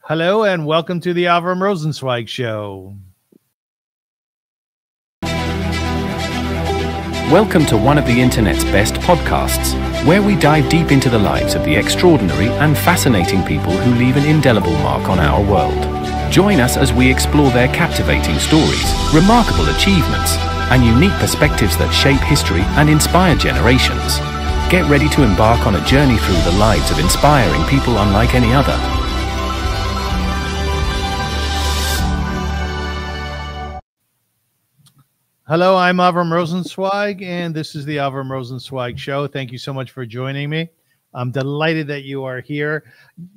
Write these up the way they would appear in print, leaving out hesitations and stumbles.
Hello and welcome to the Avrum Rosensweig Show. Welcome to one of the internet's best podcasts, where we dive deep into the lives of the extraordinary and fascinating people who leave an indelible mark on our world. Join us as we explore their captivating stories, remarkable achievements, and unique perspectives that shape history and inspire generations. Get ready to embark on a journey through the lives of inspiring people unlike any other. Hello, I'm Avrum Rosensweig, and this is the Avrum Rosensweig Show. Thank you so much for joining me. I'm delighted that you are here.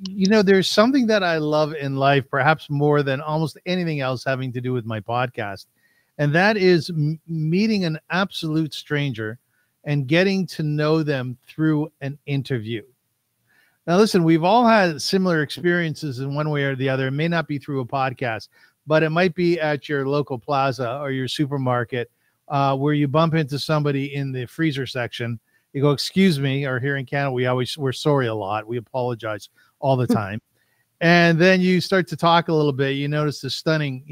You know, there's something that I love in life, perhaps more than almost anything else having to do with my podcast, and that is meeting an absolute stranger and getting to know them through an interview. Now, listen, we've all had similar experiences in one way or the other. It may not be through a podcast, but it might be at your local plaza or your supermarket where you bump into somebody in the freezer section. You go, excuse me, or here in Canada, we're sorry a lot. We apologize all the time. And then you start to talk a little bit. You notice the stunning,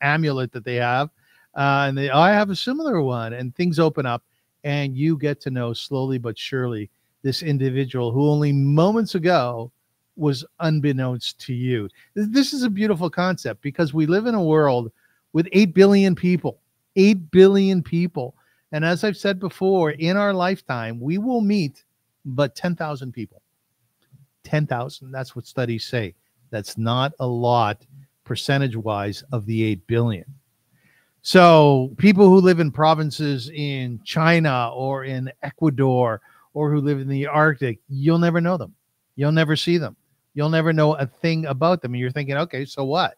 amulet that they have. And I have a similar one. And things open up and you get to know slowly but surely this individual who only moments ago was unbeknownst to you. This is a beautiful concept because we live in a world with 8 billion people. 8 billion people. And as I've said before, in our lifetime, we will meet but 10,000 people. 10,000. That's what studies say. That's not a lot percentage-wise of the 8 billion. So people who live in provinces in China or in Ecuador or who live in the Arctic, you'll never know them. You'll never see them. You'll never know a thing about them. And you're thinking, okay, so what?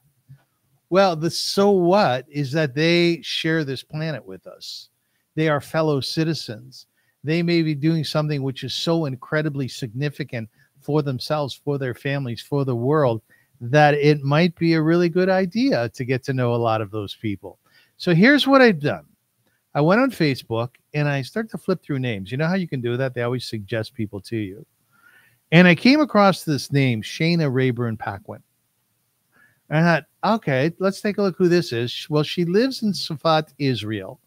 Well, the so what is that they share this planet with us. They are fellow citizens. They may be doing something which is so incredibly significant for themselves, for their families, for the world, that it might be a really good idea to get to know a lot of those people. So here's what I've done. I went on Facebook and I started to flip through names. You know how you can do that? They always suggest people to you. And I came across this name, Shayna Rehberg-Paquin. And I thought, okay, let's take a look who this is. Well, she lives in Sefat, Israel.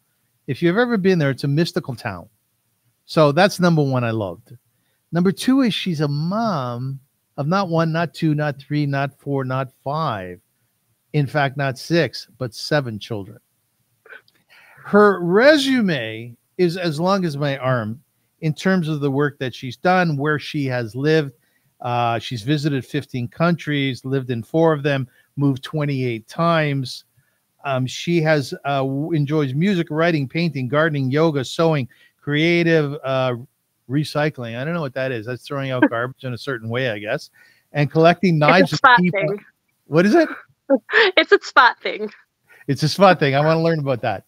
If you've ever been there, it's a mystical town. So that's number one I loved. Number two is she's a mom of not one, not two, not three, not four, not five. In fact, not 6, but 7 children. Her resume is as long as my arm in terms of the work that she's done, where she has lived. She's visited 15 countries, lived in 4 of them, moved 28 times. She has enjoys music, writing, painting, gardening, yoga, sewing, creative recycling. I don't know what that is. That's throwing out garbage in a certain way, I guess. And collecting knives. It's a spot thing. What is it? It's a spot thing. It's a spot thing. I want to learn about that.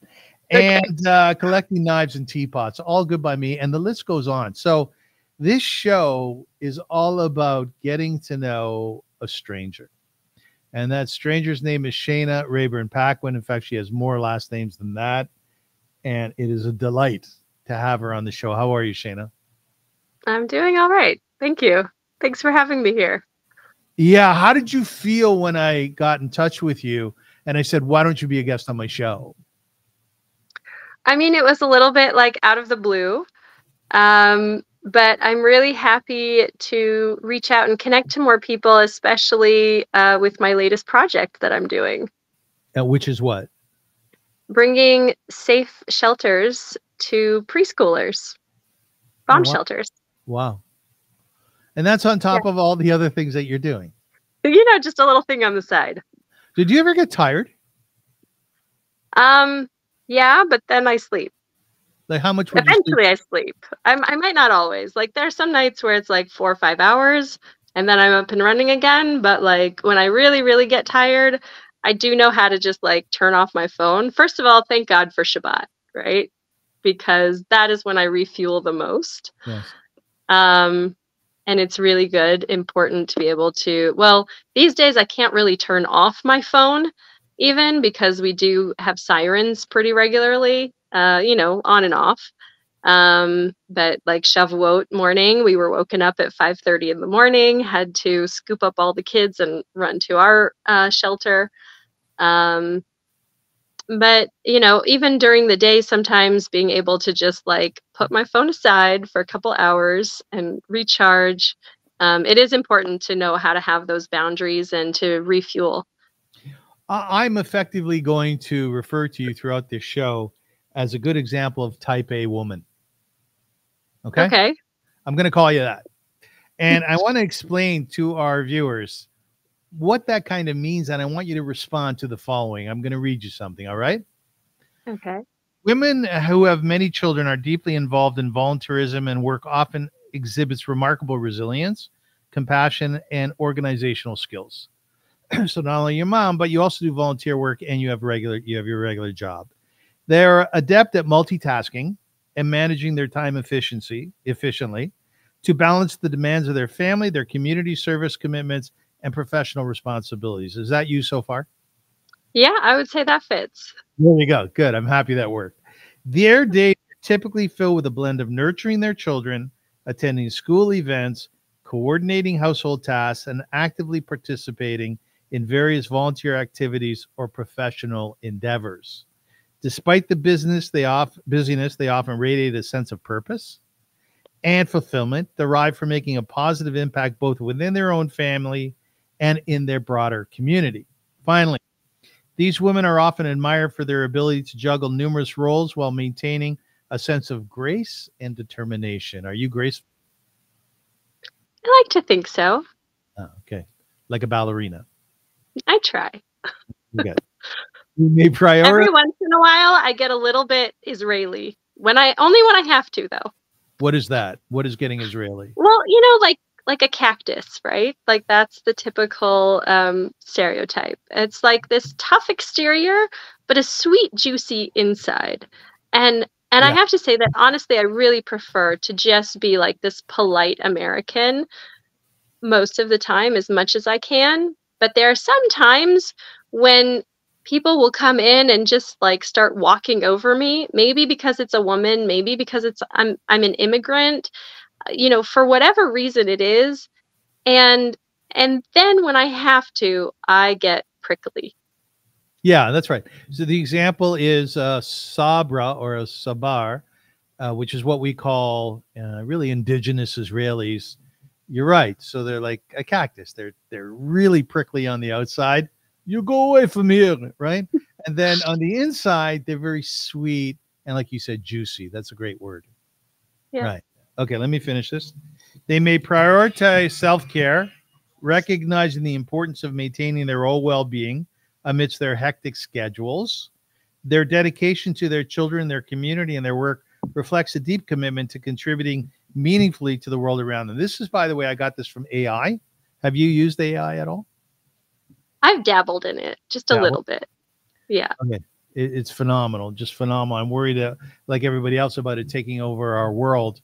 Okay. And collecting knives and teapots, all good by me. And the list goes on. So this show is all about getting to know a stranger. And that stranger's name is Shayna Rehberg-Paquin. In fact, she has more last names than that. And it is a delight to have her on the show. How are you, Shayna? I'm doing all right. Thank you. Thanks for having me here. Yeah. How did you feel when I got in touch with you and I said, why don't you be a guest on my show? I mean, it was a little bit like out of the blue, but I'm really happy to reach out and connect to more people, especially with my latest project that I'm doing. Which is what? Bringing safe shelters to preschoolers, bomb shelters. Wow. And that's on top of all the other things that you're doing. Just a little thing on the side. Did you ever get tired? Yeah, but then I sleep. Like how much would Eventually you I sleep. I might not always. Like there are some nights where it's like 4 or 5 hours and then I'm up and running again. But like when I really, really get tired, I do know how to just like turn off my phone. First of all, thank God for Shabbat, right? Because that is when I refuel the most. Yes. And it's really good, important to be able to, well, these days I can't really turn off my phone even because we do have sirens pretty regularly, on and off. But like Shavuot morning, we were woken up at 5:30 in the morning, had to scoop up all the kids and run to our shelter. But even during the day, sometimes being able to just like put my phone aside for a couple hours and recharge. It is important to know how to have those boundaries and to refuel. I'm effectively going to refer to you throughout this show as a good example of type A woman. Okay. I'm going to call you that. And I want to explain to our viewers what that kind of means. And I want you to respond to the following. I'm going to read you something. All right. Okay. Women who have many children are deeply involved in volunteerism, and work often exhibits remarkable resilience, compassion, and organizational skills. So not only your mom, but you also do volunteer work, and you have your regular job. They're adept at multitasking and managing their time efficiently to balance the demands of their family, their community service commitments, and professional responsibilities. Is that you so far? Yeah, I would say that fits. There you go. Good. I'm happy that worked. Their days are typically filled with a blend of nurturing their children, attending school events, coordinating household tasks, and actively participating in various volunteer activities or professional endeavors. Despite the busyness, they often radiate a sense of purpose and fulfillment derived from making a positive impact both within their own family and in their broader community. Finally, these women are often admired for their ability to juggle numerous roles while maintaining a sense of grace and determination. Are you graceful? I like to think so. Oh, okay. Like a ballerina. I try. Okay. You may prioritize. Every once in a while, I get a little bit Israeli. Only when I have to, though. What is that? What is getting Israeli? Well, like a cactus, right? Like that's the typical stereotype. It's like this tough exterior, but a sweet, juicy inside. And I have to say that honestly, I really prefer to just be like this polite American most of the time, as much as I can. But there are some times when people will come in and just like start walking over me, maybe because it's a woman, maybe because I'm an immigrant, for whatever reason it is. And then when I have to, I get prickly. Yeah, that's right. So the example is Sabra or a Sabar, which is what we call really indigenous Israelis. You're right. So they're like a cactus. They're really prickly on the outside. You go away from here, right? And then on the inside, they're very sweet and, like you said, juicy. That's a great word. Yeah. Right. Okay, let me finish this. They may prioritize self-care, recognizing the importance of maintaining their own well-being amidst their hectic schedules. Their dedication to their children, their community, and their work reflects a deep commitment to contributing meaningfully to the world around them. This is, by the way, I got this from AI. Have you used AI at all? I've dabbled in it just a little bit. Yeah. Okay. It's phenomenal, just phenomenal. I'm worried, like everybody else, about it taking over our world.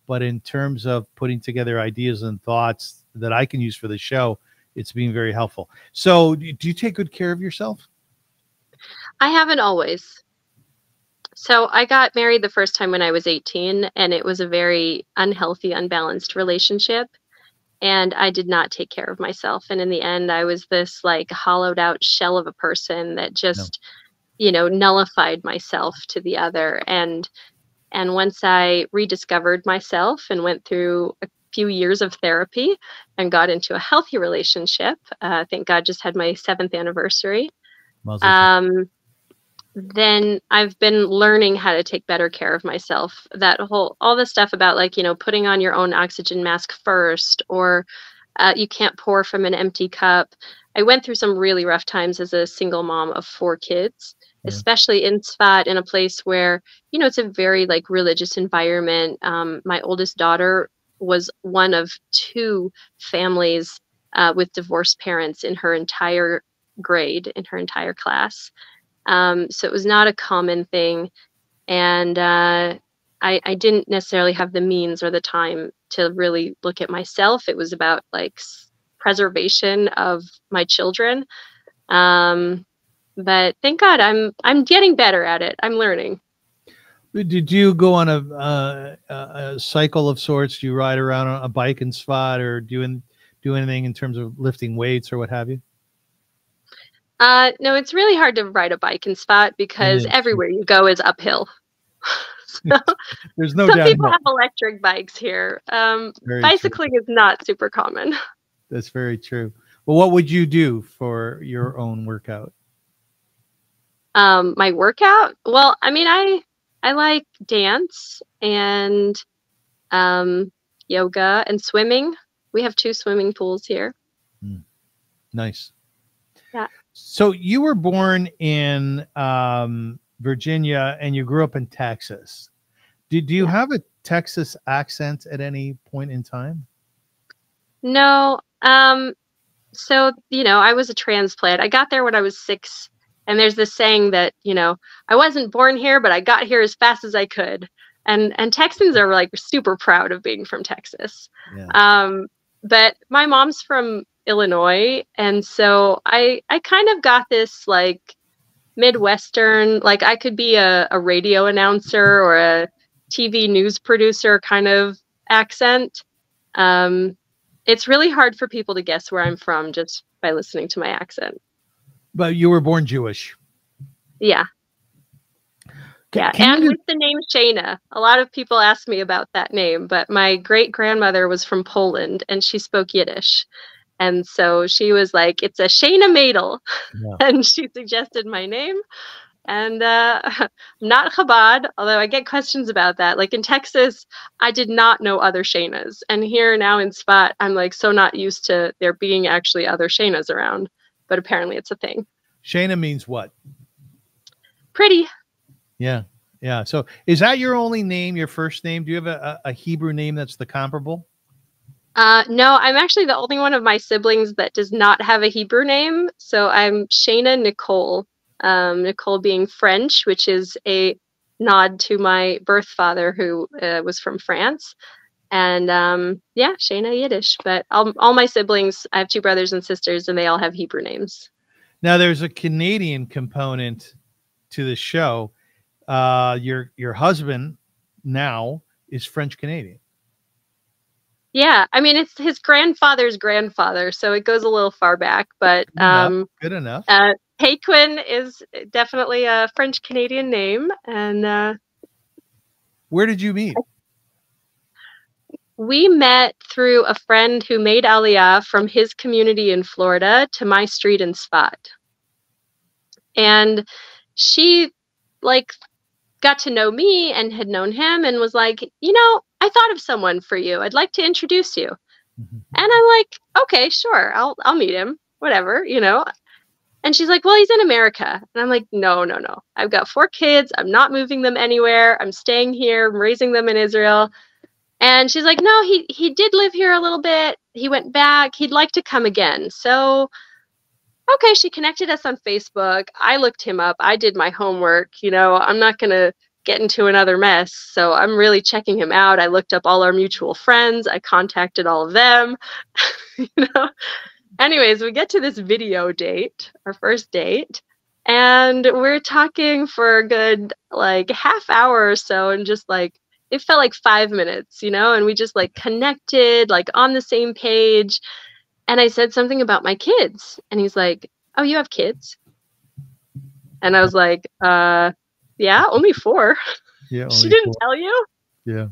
But in terms of putting together ideas and thoughts that I can use for the show, it's been very helpful. So do you take good care of yourself? I haven't always. So I got married the first time when I was 18, and it was a very unhealthy, unbalanced relationship. And I did not take care of myself. And in the end, I was this like hollowed out shell of a person that just, nullified myself to the other. And once I rediscovered myself and went through a few years of therapy and got into a healthy relationship, thank God just had my 7th anniversary. Then I've been learning how to take better care of myself. All the stuff about like, putting on your own oxygen mask first, or you can't pour from an empty cup. I went through some really rough times as a single mom of 4 kids, especially in Sefat, in a place where, it's a very like religious environment. My oldest daughter was one of 2 families with divorced parents in her entire grade, in her entire class. So it was not a common thing. And I didn't necessarily have the means or the time to really look at myself. It was about like preservation of my children. But thank God I'm getting better at it. I'm learning. Did you go on a cycle of sorts? Do you ride around on a bike in Sefat, or do anything in terms of lifting weights or what have you? No, it's really hard to ride a bike in Sefat because everywhere you go is uphill. So there's no some downhill. people have electric bikes here. Bicycling is not super common. That's very true. Well, what would you do for your own workout? My workout? Well, I mean, I like dance and yoga and swimming. We have 2 swimming pools here. Nice. Yeah. So you were born in Virginia and you grew up in Texas. Do you have a Texas accent at any point in time? No. So, I was a transplant. I got there when I was 6. And there's this saying that, I wasn't born here, but I got here as fast as I could. And Texans are like super proud of being from Texas. Yeah. But my mom's from Illinois. And so I kind of got this like Midwestern, like I could be a radio announcer or a TV news producer kind of accent. It's really hard for people to guess where I'm from just by listening to my accent. But you were born Jewish. Yeah. And with the name Shayna. A lot of people ask me about that name, but my great-grandmother was from Poland and she spoke Yiddish. And so she was like, it's a Shayna Madel. Yeah. And she suggested my name. And I'm not Chabad, although I get questions about that. Like in Texas, I did not know other Shaynas. And here now in Sefat, I'm like so not used to there being actually other Shaynas around. But apparently it's a thing. Shayna means what? Pretty. Yeah. Yeah. So is that your only name, your first name? Do you have a Hebrew name that's the comparable? No, I'm actually the only one of my siblings that does not have a Hebrew name. So I'm Shayna Nicole. Nicole being French, which is a nod to my birth father who was from France. And Shayna Yiddish. But all my siblings, I have 2 brothers and sisters, and they all have Hebrew names. Now there's a Canadian component to the show. Your husband now is French Canadian. Yeah, I mean it's his grandfather's grandfather, so it goes a little far back. But good enough. Paquin is definitely a French Canadian name. And where did you meet? We met through a friend who made Aliyah from his community in Florida to my street in Sefat. And she got to know me and had known him and was like, I thought of someone for you. I'd like to introduce you. Mm-hmm. And I'm like, okay, sure. I'll meet him, whatever, And she's like, well, he's in America. And I'm like, no. I've got 4 kids. I'm not moving them anywhere. I'm staying here. I'm raising them in Israel. And she's like, no, he did live here a little bit. He went back. He'd like to come again. So, okay, she connected us on Facebook. I looked him up. I did my homework. I'm not going to get into another mess. So I'm really checking him out. I looked up all our mutual friends. I contacted all of them. Anyways, we get to this video date, our first date. And we're talking for a good half hour or so. And just it felt like 5 minutes, and we just connected, on the same page. And I said something about my kids. And he's like, oh, you have kids? And I was like, yeah, only 4. Yeah, only she didn't 4. tell you? Yeah.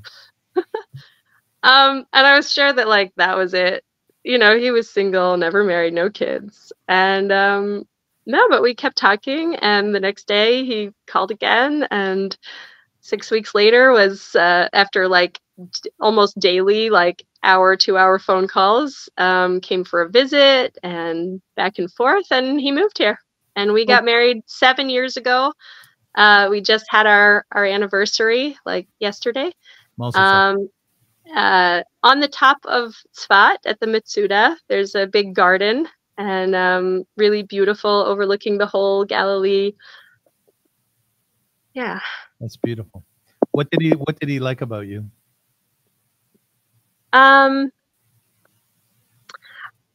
And I was sure that that was it. He was single, never married, no kids. And no, but we kept talking. And the next day he called again. And 6 weeks later was after almost daily, hour, 2-hour phone calls, came for a visit and back and forth. And he moved here. And we got married 7 years ago. We just had our anniversary yesterday. On the top of Sefat at the Mitsuda, there's a big garden and really beautiful, overlooking the whole Galilee. Yeah. That's beautiful. What did he like about you?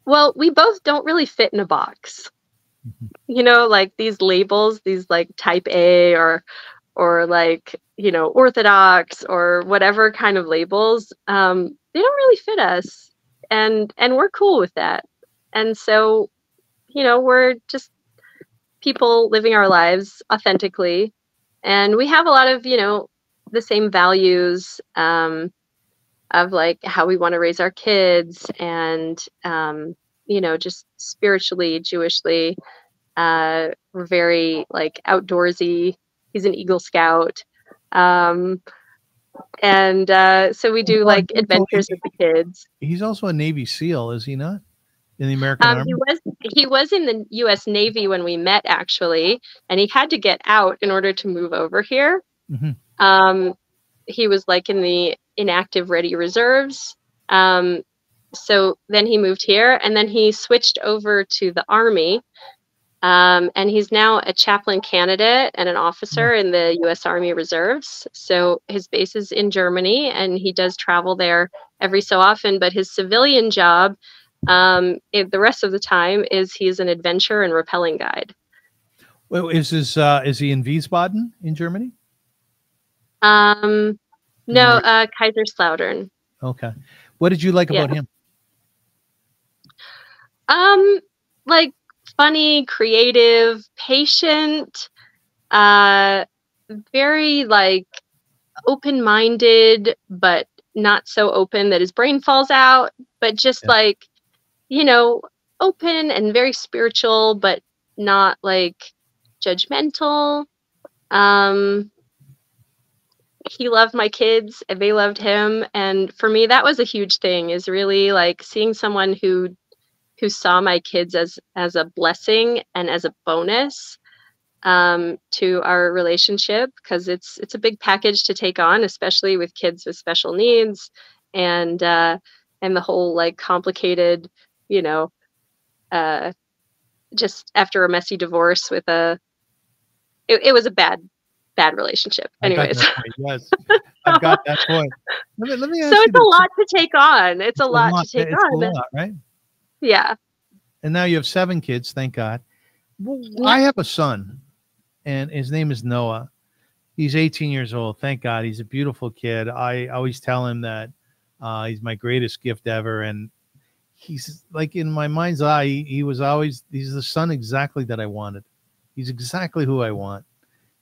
Well, we both don't really fit in a box. Mm-hmm. These labels, these type A or Orthodox or whatever kind of labels, they don't really fit us. And we're cool with that. And so, we're just people living our lives authentically. And we have a lot of, the same values of like how we want to raise our kids and, just spiritually, Jewishly. We're very like outdoorsy. He's an Eagle Scout. So we do like adventures with the kids. He's also a Navy SEAL, is he not? In the American Army? He was in the U.S. Navy when we met, actually, and he had to get out in order to move over here. Mm-hmm. He was like in the inactive ready reserves. So then he moved here, and then he switched over to the Army. And he's now a chaplain candidate and an officer in the U.S. Army Reserves. So his base is in Germany, and he does travel there every so often. But his civilian job, the rest of the time, is he's an adventure and rappelling guide. Well, is he in Wiesbaden in Germany? No, Kaiserslautern. Okay. What did you like about him? Like funny, creative, patient, very like open-minded, but not so open that his brain falls out, but just like, open and very spiritual, but not like judgmental. He loved my kids and they loved him. And for me, that was a huge thing, is really like seeing someone who saw my kids as a blessing and as a bonus to our relationship, because it's a big package to take on, especially with kids with special needs and the whole like complicated, just after a messy divorce with it was a bad relationship. Anyways. Yes, I've got that point. Let me ask so it's a lot to take on. It's a lot to take on. A lot, right? Yeah. And now you have 7 kids, thank God. Well, I have a son, and his name is Noah. He's 18 years old. Thank God. He's a beautiful kid. I always tell him that he's my greatest gift ever. And he's like, in my mind's eye, he's the son exactly that I wanted. He's exactly who I want.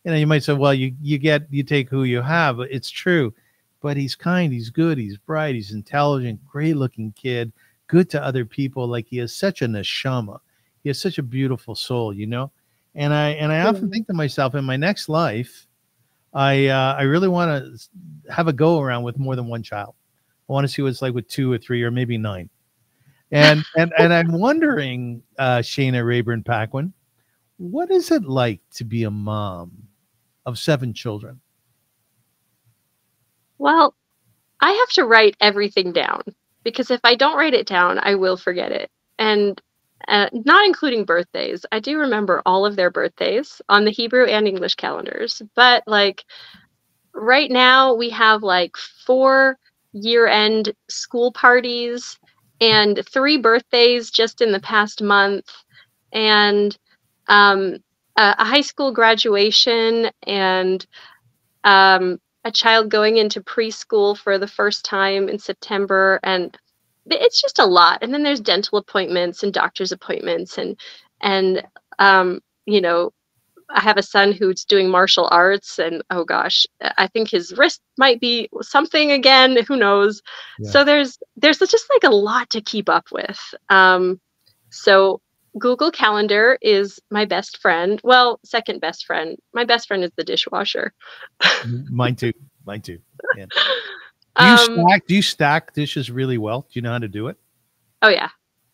You might say, well, you take who you have, but it's true. But he's kind, he's good, he's bright, he's intelligent, great looking kid, good to other people. Like, he has such a neshama. He has such a beautiful soul, And I often think to myself, in my next life, I really want to have a go around with more than one child. I want to see what it's like with 2 or 3 or maybe 9. And I'm wondering, Shayna Rehberg-Paquin, what is it like to be a mom of 7 children? Well, I have to write everything down, because if I don't write it down, I will forget it. And not including birthdays. I do remember all of their birthdays on the Hebrew and English calendars. But like right now we have like 4 year-end school parties and 3 birthdays just in the past month, and a high school graduation, and a child going into preschool for the first time in September, and it's just a lot. And then there's dental appointments and doctor's appointments, and I have a son who's doing martial arts, and oh gosh, I think his wrist might be something again, who knows. Yeah. So there's just like a lot to keep up with. So Google Calendar is my best friend. Well, second best friend. My best friend is the dishwasher. Mine too. Yeah. Do you stack dishes really well? Do you know how to do it? Oh yeah.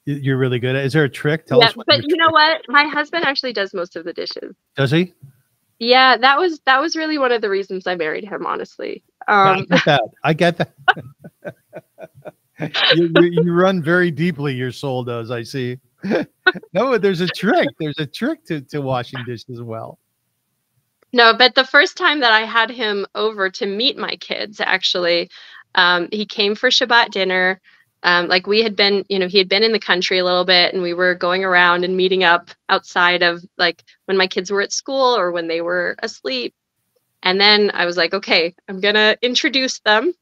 You're really good at it. Is there a trick? Tell us. But you know what? My husband actually does most of the dishes. Does he? Yeah, that was really one of the reasons I married him, honestly. I get that. you run very deeply, your soul does, I see. No, there's a trick. There's a trick to washing dishes well. No, but the first time that I had him over to meet my kids, actually, he came for Shabbat dinner. Like we had been, he had been in the country a little bit, and we were going around and meeting up outside of like when my kids were at school or when they were asleep. And then I was like, okay, I'm going to introduce them.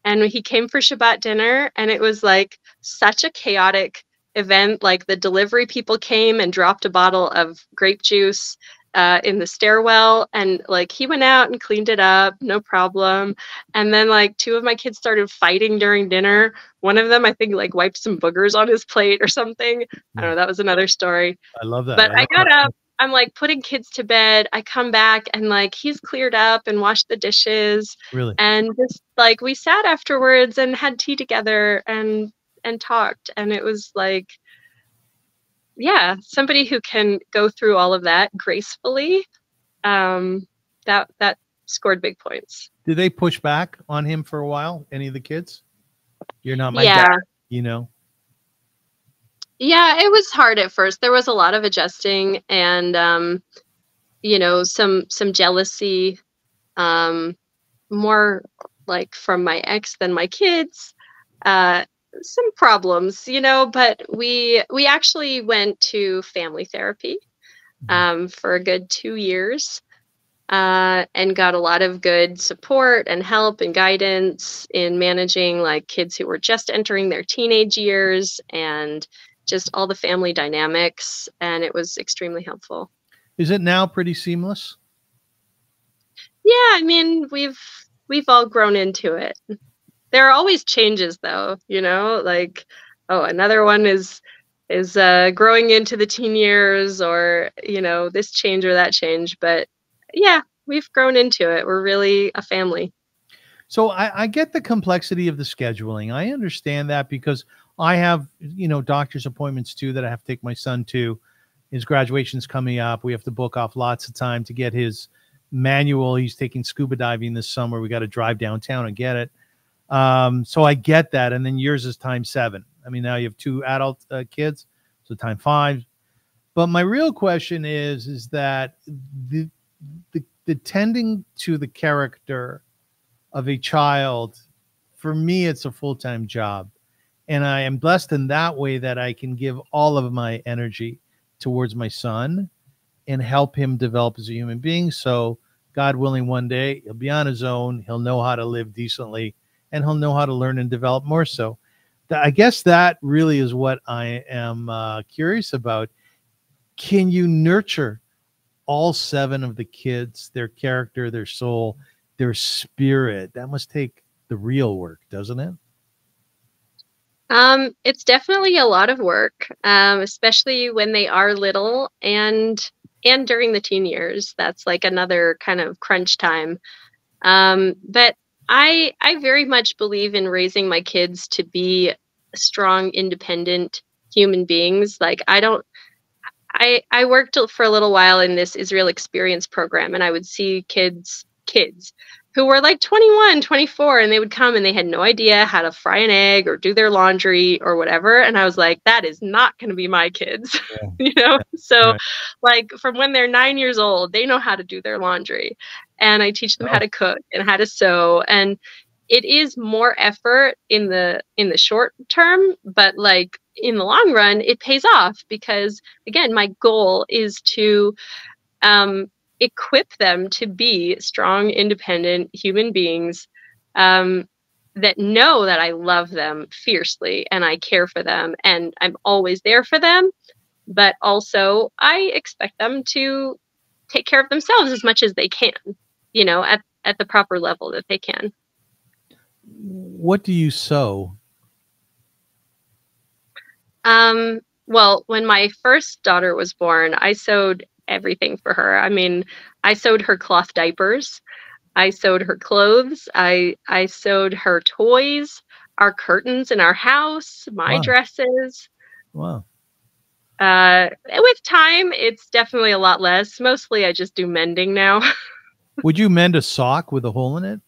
And he came for Shabbat dinner, and it was like such a chaotic event. Like the delivery people came and dropped a bottle of grape juice in the stairwell, and like he went out and cleaned it up, no problem. And then like two of my kids started fighting during dinner. One of them, I think, like wiped some boogers on his plate or something. I don't know. That was another story. I love that. But I got up. I'm like putting kids to bed. I come back and like he's cleared up and washed the dishes. Really? And just like we sat afterwards and had tea together and talked. And it was like, yeah, somebody who can go through all of that gracefully. That scored big points. Did they push back on him for a while? Any of the kids? You're not my Yeah. dad, you know? Yeah, it was hard at first. There was a lot of adjusting and, you know, some jealousy, more like from my ex than my kids, some problems, you know, but we actually went to family therapy, for a good 2 years, and got a lot of good support and help and guidance in managing like kids who were just entering their teenage years and just all the family dynamics, and it was extremely helpful. Is it now pretty seamless? Yeah, I mean, we've all grown into it. There are always changes though, you know, like, oh, another one is growing into the teen years, or, you know, this change or that change. But yeah, we've grown into it. We're really a family. So I get the complexity of the scheduling. I understand that because I have, you know, doctor's appointments too that I have to take my son to. His graduation's coming up. We have to book off lots of time to get his manual. He's taking scuba diving this summer. We got to drive downtown and get it. So I get that. And then yours is times 7. I mean, now you have 2 adult kids, so times 5. But my real question is that the tending to the character of a child, for me, it's a full-time job. And I am blessed in that way that I can give all of my energy towards my son and help him develop as a human being. So God willing, one day he'll be on his own. He'll know how to live decently, and he'll know how to learn and develop more. So I guess that really is what I am curious about. Can you nurture all 7 of the kids, their character, their soul, their spirit? That must take the real work, doesn't it? It's definitely a lot of work, especially when they are little and during the teen years. That's like another kind of crunch time. But I very much believe in raising my kids to be strong, independent human beings. Like I worked for a little while in this Israel Experience program, and I would see kids who were like 21, 24, and they would come and they had no idea how to fry an egg or do their laundry or whatever. And I was like, that is not going to be my kids, Yeah. you know? Yeah. So Right. like from when they're 9 years old, they know how to do their laundry, and I teach them how to cook and how to sew. And it is more effort in the short term, but like in the long run, it pays off because again, my goal is to, equip them to be strong, independent human beings that know that I love them fiercely and I care for them and I'm always there for them. But also I expect them to take care of themselves as much as they can, you know, at the proper level that they can. What do you sew? Well, when my first daughter was born, I sewed everything for her. I mean, I sewed her cloth diapers. I sewed her clothes. I sewed her toys, our curtains in our house, my Wow. dresses. Wow. With time, it's definitely a lot less. Mostly I just do mending now. Would you mend a sock with a hole in it?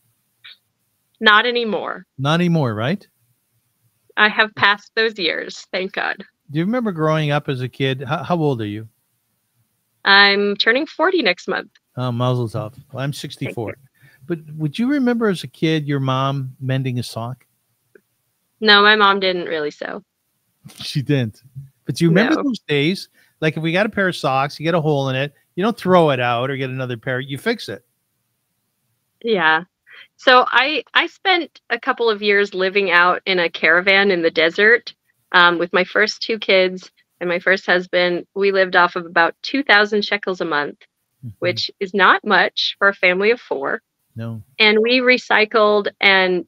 Not anymore. Not anymore, right? I have passed those years, thank God. Do you remember growing up as a kid? How old are you? I'm turning 40 next month. Mazel tov. Well, I'm 64. But would you remember as a kid your mom mending a sock? No, my mom didn't really sew. She didn't. But do you remember No. those days? Like if we got a pair of socks, you get a hole in it, you don't throw it out or get another pair, you fix it. Yeah. So I spent a couple of years living out in a caravan in the desert with my first two kids and my first husband. We lived off of about 2,000 shekels a month, Mhm. which is not much for a family of four. No. And we recycled and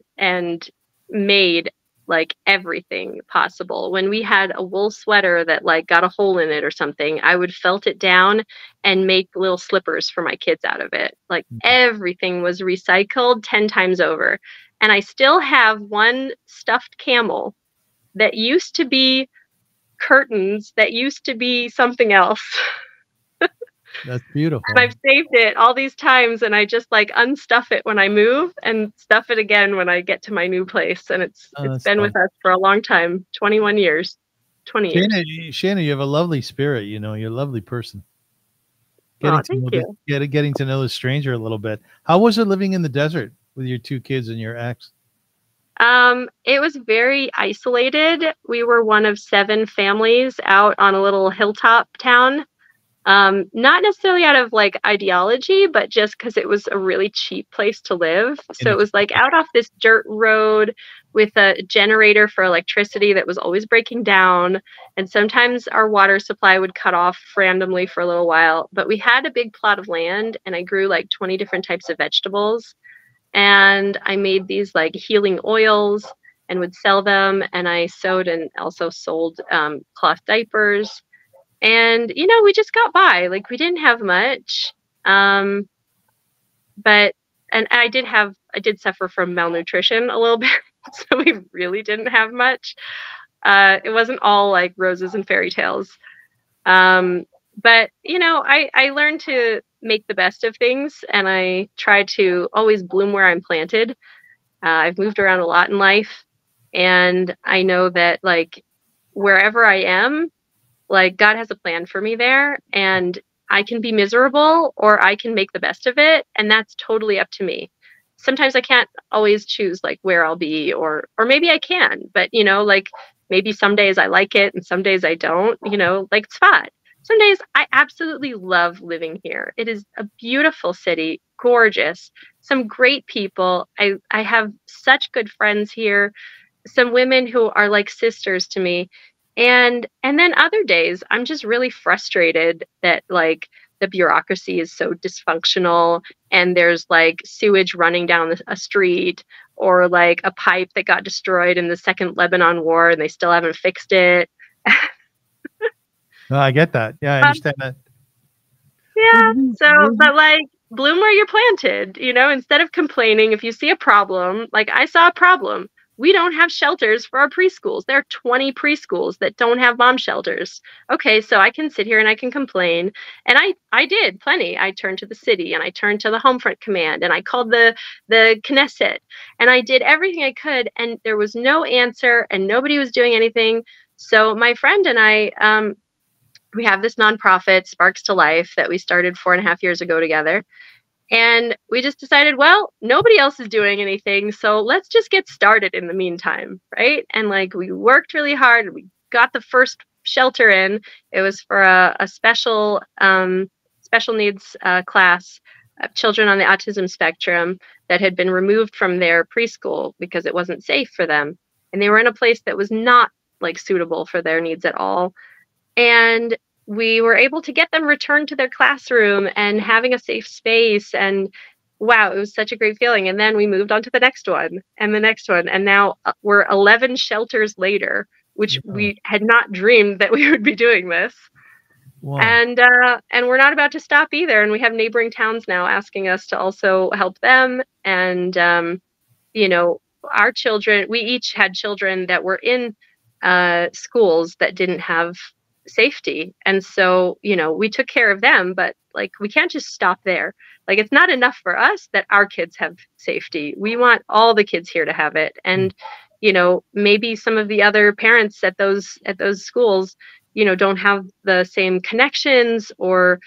made like everything possible. When we had a wool sweater that like got a hole in it or something, I would felt it down and make little slippers for my kids out of it. Like everything was recycled 10 times over. And I still have one stuffed camel that used to be curtains, that used to be something else. That's And beautiful. I've saved it all these times, and I just like unstuff it when I move and stuff it again when I get to my new place. And Oh, it's that's been fun. with us for a long time, 21 years, 20 Shayna, years. Shayna, you have a lovely spirit. You know, you're a lovely person. Oh, Getting to thank know you. getting to know the stranger a little bit. How was it living in the desert with your two kids and your ex? It was very isolated. We were one of 7 families out on a little hilltop town. Not necessarily out of like ideology, but just because it was a really cheap place to live. So it was like out off this dirt road with a generator for electricity that was always breaking down. And sometimes our water supply would cut off randomly for a little while. But we had a big plot of land, and I grew like 20 different types of vegetables. And I made these like healing oils and would sell them. And I sewed and also sold cloth diapers. And, you know, we just got by. Like we didn't have much. Um, but and I did suffer from malnutrition a little bit. So we really didn't have much. It wasn't all like roses and fairy tales. Um, but you know, I learned to make the best of things, and I try to always bloom where I'm planted. I've moved around a lot in life, and I know that like wherever I am, like God has a plan for me there, and I can be miserable or I can make the best of it, and that's totally up to me. Sometimes I can't always choose like where I'll be, or maybe I can, but you know, like maybe some days I like it and some days I don't, you know, like Sefat. Some days I absolutely love living here. It is a beautiful city, gorgeous, some great people. I have such good friends here, some women who are like sisters to me. And then other days I'm just really frustrated that like the bureaucracy is so dysfunctional, and there's like sewage running down a street, or like a pipe that got destroyed in the second Lebanon war and they still haven't fixed it. No, I get that. Yeah, I Um, understand that. Where yeah. do you, So, where do you, but like bloom where you're planted, you know, instead of complaining if you see a problem, like I saw a problem. We don't have shelters for our preschools. There are 20 preschools that don't have bomb shelters. Okay, so I can sit here and I can complain. And I did plenty. I turned to the city and I turned to the Homefront Command and I called the Knesset and I did everything I could, and there was no answer and nobody was doing anything. So my friend and I we have this nonprofit, Sparks to Life, that we started 4.5 years ago together. And we just decided, well, nobody else is doing anything, so let's just get started in the meantime, right? And like we worked really hard. We got the first shelter in. It was for a special needs class of children on the autism spectrum that had been removed from their preschool because it wasn't safe for them, and they were in a place that was not like suitable for their needs at all. And we were able to get them returned to their classroom and having a safe space. And wow, it was such a great feeling. And then we moved on to the next one and the next one. And now we're 11 shelters later, which wow. we had not dreamed that we would be doing this. Wow. And we're not about to stop either. And we have neighboring towns now asking us to also help them. And you know, our children, we each had children that were in schools that didn't have safety. And so, you know, we took care of them, but like we can't just stop there. Like it's not enough for us that our kids have safety. We want all the kids here to have it. And, you know, maybe some of the other parents at those schools, you know, don't have the same connections or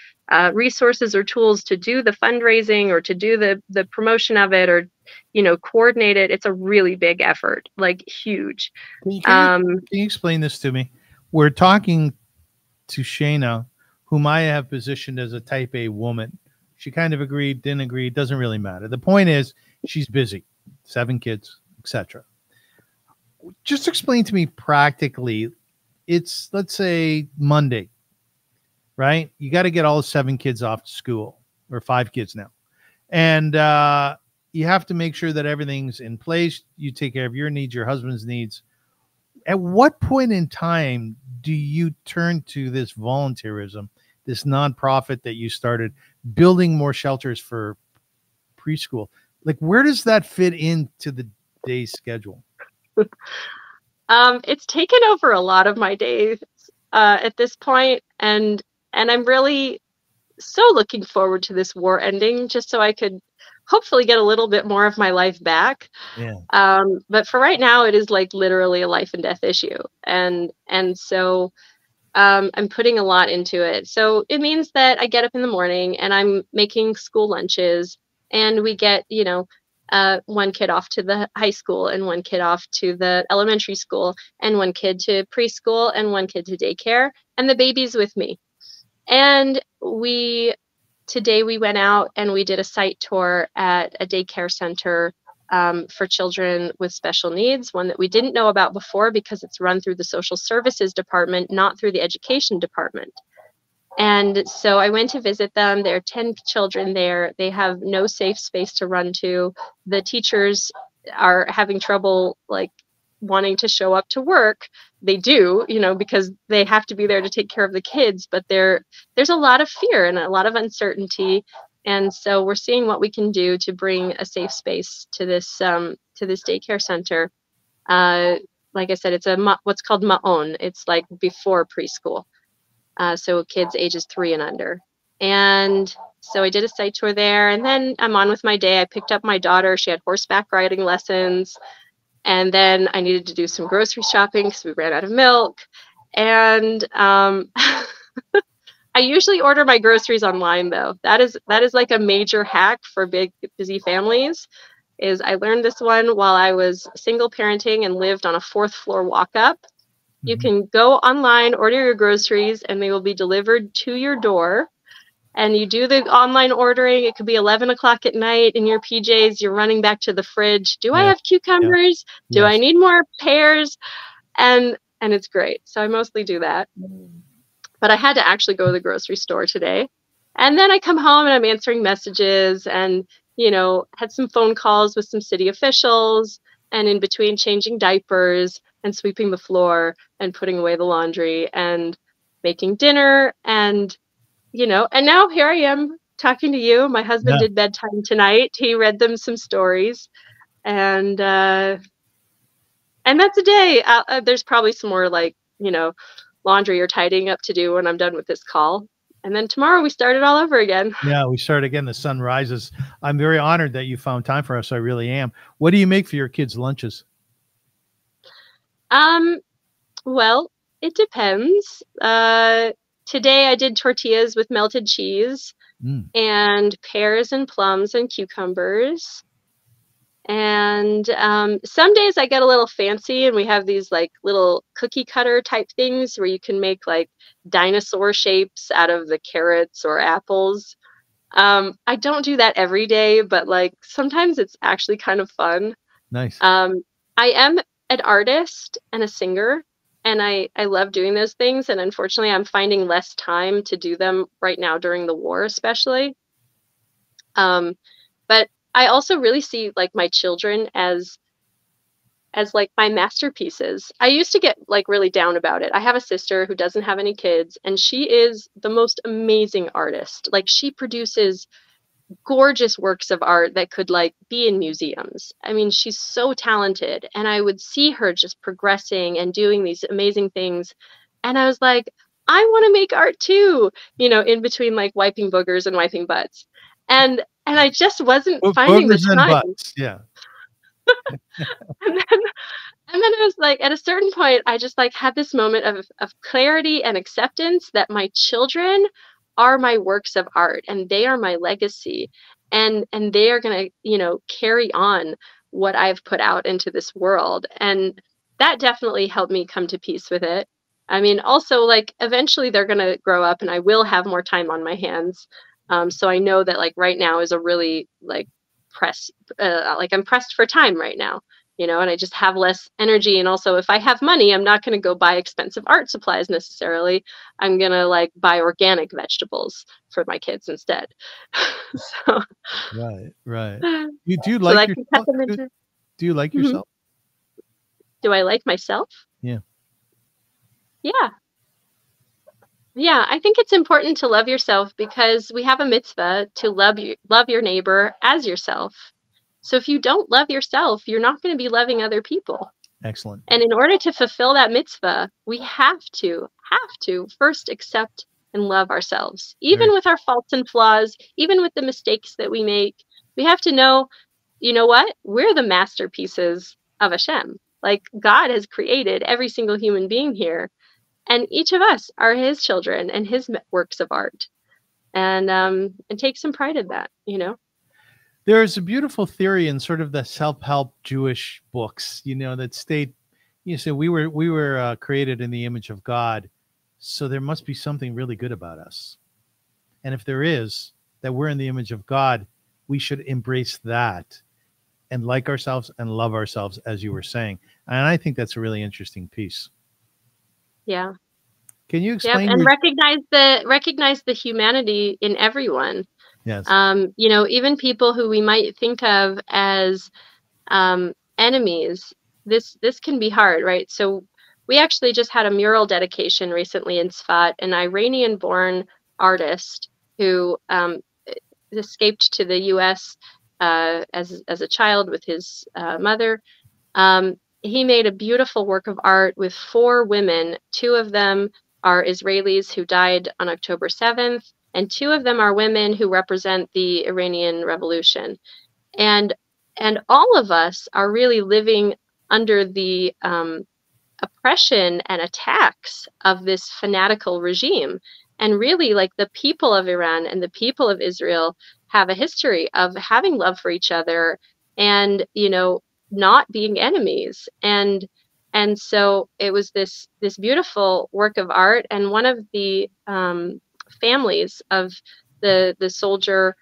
resources or tools to do the fundraising or to do the promotion of it, or you know, coordinate it. It's a really big effort, like huge. Can you, can you, Um, can you explain this to me? We're talking to Shayna, whom I have positioned as a type A woman. She kind of agreed, didn't agree. It doesn't really matter. The point is she's busy, 7 kids, etc. Just explain to me practically. It's, let's say, Monday, right? You got to get all 7 kids off to school, or 5 kids now. And you have to make sure that everything's in place. You take care of your needs, your husband's needs. At what point in time do you turn to this volunteerism, this nonprofit that you started, building more shelters for preschool? Like, where does that fit into the day's schedule? It's taken over a lot of my days at this point, and I'm really so looking forward to this war ending, just so I could hopefully get a little bit more of my life back. Yeah. But for right now, it is like literally a life and death issue, and so I'm putting a lot into it. So it means that I get up in the morning and I'm making school lunches, and we get, one kid off to the high school, and one kid off to the elementary school, and one kid to preschool, and one kid to daycare, and the baby's with me. And today we went out and we did a site tour at a daycare center for children with special needs, one that we didn't know about before because it's run through the social services department, not through the education department. And so I went to visit them. There are 10 children there. They have no safe space to run to. The teachers are having trouble, like, wanting to show up to work. They do, because they have to be there to take care of the kids, but there's a lot of fear and a lot of uncertainty. And so we're seeing what we can do to bring a safe space to this daycare center. Like I said, it's what's called ma'on. It's like before preschool. So kids ages 3 and under. And so I did a site tour there, and then I'm on with my day. I picked up my daughter. She had horseback riding lessons. And then I needed to do some grocery shopping because we ran out of milk. And I usually order my groceries online, though. That is like a major hack for big, busy families. Is I learned this one while I was single parenting and lived on a 4th floor walk-up. Mm-hmm. You can go online, order your groceries, and they will be delivered to your door. And you do the online ordering. It could be 11 o'clock at night in your PJs. You're running back to the fridge. Do I have cucumbers? Yeah. Do I need more pears? And it's great. So I mostly do that. But I had to actually go to the grocery store today. And then I come home and I'm answering messages and, had some phone calls with some city officials, and in between changing diapers and sweeping the floor and putting away the laundry and making dinner and now here I am talking to you. My husband did bedtime tonight. He read them some stories, and that's a day. There's probably some more laundry or tidying up to do when I'm done with this call. And then tomorrow we start it all over again. Yeah, we start again. The sun rises. I'm very honored that you found time for us. I really am. What do you make for your kids' lunches? Well, it depends. Today I did tortillas with melted cheese and pears and plums and cucumbers. And some days I get a little fancy, and we have these like little cookie cutter type things where you can make like dinosaur shapes out of the carrots or apples. I don't do that every day, but like sometimes it's actually kind of fun. Nice. I am an artist and a singer. And I love doing those things. And unfortunately, I'm finding less time to do them right now during the war, especially. But I also really see like my children as like my masterpieces. I used to get like really down about it. I have a sister who doesn't have any kids, and she is the most amazing artist. Like, she produces gorgeous works of art that could like be in museums. I mean, she's so talented, and I would see her just progressing and doing these amazing things, and I was like, I want to make art too, in between like wiping boogers and wiping butts, and I just wasn't finding the time. Butts. Yeah. And then I was like, at a certain point, I just like had this moment of clarity and acceptance that my children are my works of art, and they are my legacy, and they are going to, carry on what I've put out into this world. And that definitely helped me come to peace with it. I mean, also, like, eventually they're going to grow up and I will have more time on my hands. So I know that like right now is a really like I'm pressed for time right now, you know, and I just have less energy. And also if I have money, I'm not going to go buy expensive art supplies necessarily. I'm going to like buy organic vegetables for my kids instead. So, Right. You so like I can cut yourself? them into. Do you like Mhm. yourself? Do I like myself? Yeah. Yeah. Yeah, I think it's important to love yourself because we have a mitzvah to love your neighbor as yourself. So if you don't love yourself, you're not going to be loving other people. Excellent. And in order to fulfill that mitzvah, we have to first accept and love ourselves, Very even with our faults and flaws, even with the mistakes that we make. We have to know, you know what? We're the masterpieces of Hashem. Like God has created every single human being here, and each of us are his children and his works of art. And take some pride in that, you know? There's a beautiful theory in sort of the self-help Jewish books, that state, so we were created in the image of God, so there must be something really good about us. And if there is, that we're in the image of God, we should embrace that and like ourselves and love ourselves, as you were saying. And I think that's a really interesting piece. Yeah. Can you Yep, explain? and recognize the humanity in everyone. Yes. You know, even people who we might think of as enemies, this can be hard, right? So we actually just had a mural dedication recently in Sefat, an Iranian-born artist who escaped to the U.S. As a child with his mother. He made a beautiful work of art with 4 women. 2 of them are Israelis who died on October 7th, and 2 of them are women who represent the Iranian Revolution. And all of us are really living under the oppression and attacks of this fanatical regime. And really, like the people of Iran and the people of Israel have a history of having love for each other and, you know, not being enemies. And so it was this beautiful work of art. And one of the families of the soldier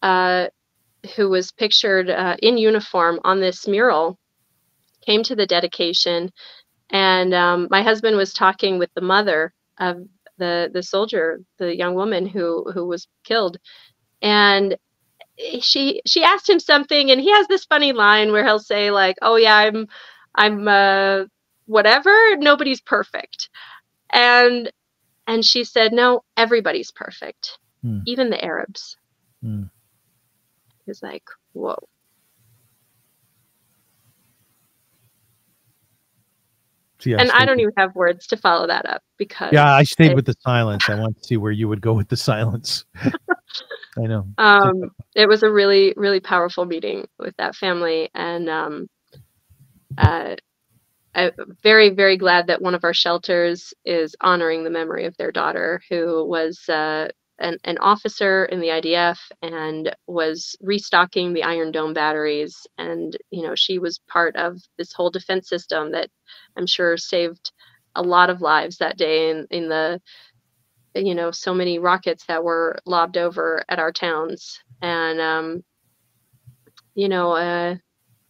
who was pictured in uniform on this mural came to the dedication. And my husband was talking with the mother of the soldier, the young woman who was killed, and she asked him something, and he has this funny line where he'll say like, "Oh yeah, I'm whatever. Nobody's perfect," and she said, "No, everybody's perfect, even the Arabs." He's like, "Whoa." See, And I don't even have words to follow that up because I stayed with the silence. I want to see where you would go with the silence. I know. It was a really, really powerful meeting with that family, and I'm very, very glad that one of our shelters is honoring the memory of their daughter, who was an officer in the IDF and was restocking the Iron Dome batteries. And, you know, she was part of this whole defense system that I'm sure saved a lot of lives that day in the, you know, so many rockets that were lobbed over at our towns. And, you know,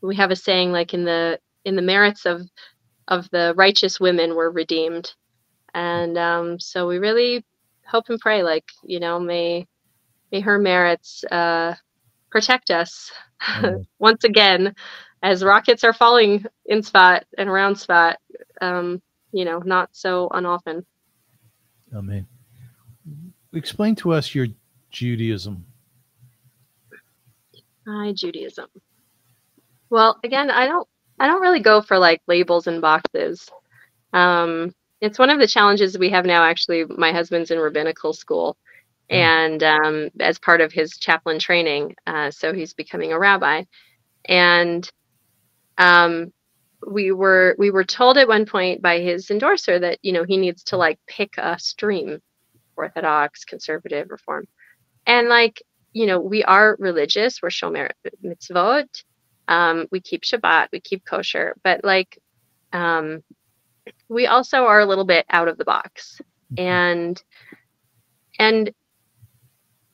we have a saying like in the merits of the righteous women were redeemed. And so we really hope and pray, like, you know, may her merits protect us once again as rockets are falling in Sefat and around Sefat, you know, not so unoften. Amen. Explain to us your Judaism. Hi, Judaism. Well, again, I don't really go for like labels and boxes. It's one of the challenges we have now. Actually, my husband's in rabbinical school, and as part of his chaplain training, so he's becoming a rabbi. And we were told at one point by his endorser that, you know, he needs to like pick a stream: Orthodox, conservative, Reform. And like, you know, we are religious. We're shomer mitzvot. We keep Shabbat. We keep kosher. But like, we also are a little bit out of the box. And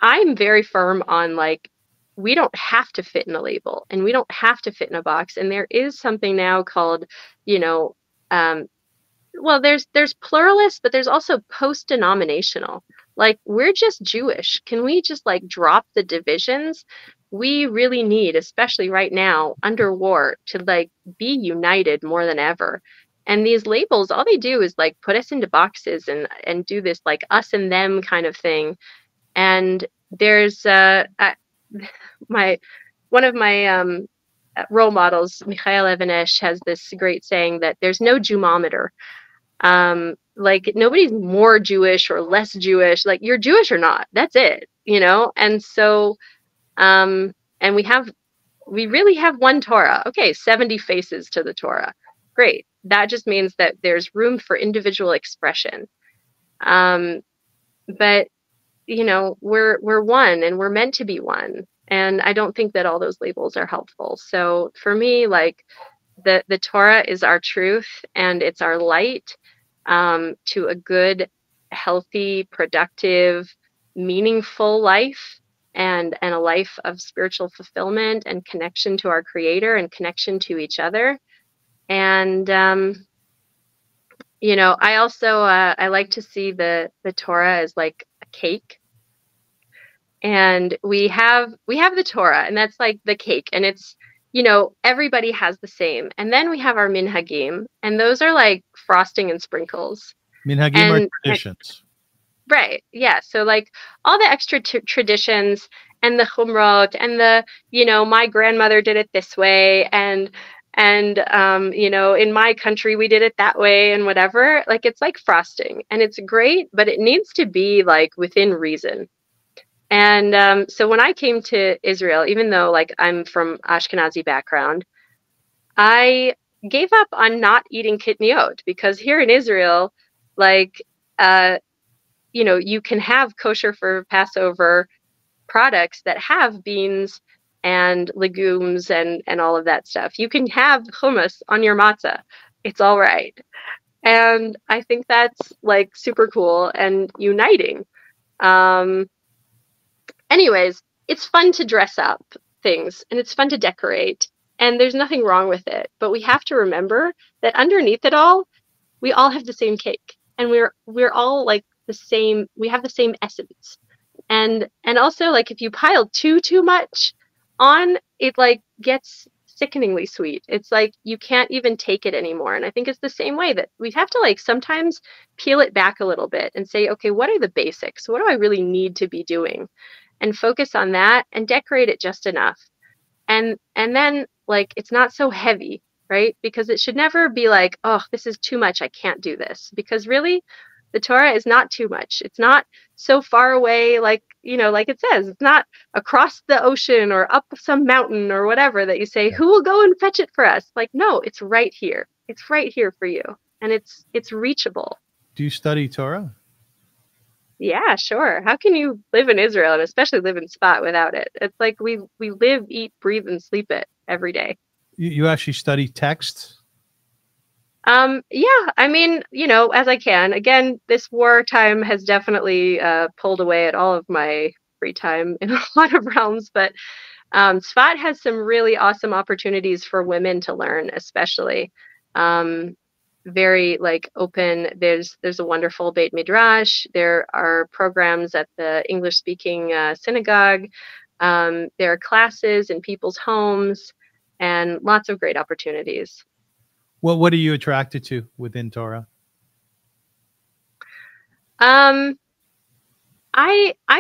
I'm very firm on like, we don't have to fit in a label and we don't have to fit in a box. And there is something now called, you know, well, there's pluralist, but there's also post-denominational. Like, we're just Jewish. Can we just like drop the divisions? We really need, especially right now under war, to like be united more than ever. And these labels, all they do is like put us into boxes and do this like us and them kind of thing. And there's my one of my role models, Michael Evanesh, has this great saying that there's no Jewmometer. Like, nobody's more Jewish or less Jewish. Like, you're Jewish or not. That's it, you know? And so, and we really have one Torah. Okay, 70 faces to the Torah. Great. That just means that there's room for individual expression. But you know, we're one and we're meant to be one. And I don't think that all those labels are helpful. So for me, like, the Torah is our truth and it's our light to a good, healthy, productive, meaningful life, and a life of spiritual fulfillment and connection to our Creator and connection to each other. And you know, I also I like to see the Torah as like a cake. And we have the Torah, and that's like the cake, and it's, you know, everybody has the same. And then we have our minhagim, and those are like frosting and sprinkles. Minhagim are traditions. Right. Yeah. So like all the extra traditions and the chumrot and the, you know, my grandmother did it this way, and you know, in my country we did it that way, and whatever. Like, it's like frosting, and it's great, but it needs to be like within reason. And so when I came to Israel, even though like I'm from Ashkenazi background, I gave up on not eating kitniot, because here in Israel, like, you know, you can have kosher for Passover products that have beans and legumes and all of that stuff. You can have hummus on your matzah. It's all right. And I think that's like super cool and uniting. Anyways, it's fun to dress up things and it's fun to decorate, and there's nothing wrong with it. But we have to remember that underneath it all, we all have the same cake, and we're all like the same. We have the same essence. And also, like, if you pile too much on, it like gets sickeningly sweet. It's like you can't even take it anymore. And I think it's the same way that we have to like sometimes peel it back a little bit and say, okay, what are the basics? What do I really need to be doing? And focus on that and decorate it just enough. And then like, it's not so heavy, right? Because it should never be like, oh, this is too much, I can't do this. Because really, the Torah is not too much. It's not so far away, like, you know, like it says, it's not across the ocean or up some mountain or whatever that you say, who will go and fetch it for us? Like, no, it's right here. It's right here for you. And it's reachable. Do you study Torah? Yeah, sure. How can you live in Israel, and especially live in Sefat, without it? It's like we live, eat, breathe, and sleep it every day. You actually study text? Yeah, I mean, you know, as I can. Again, this war time has definitely pulled away at all of my free time in a lot of realms, but Sefat has some really awesome opportunities for women to learn, especially. Very like open. There's a wonderful Beit Midrash. There are programs at the English speaking synagogue. There are classes in people's homes and lots of great opportunities. Well, what are you attracted to within Torah? I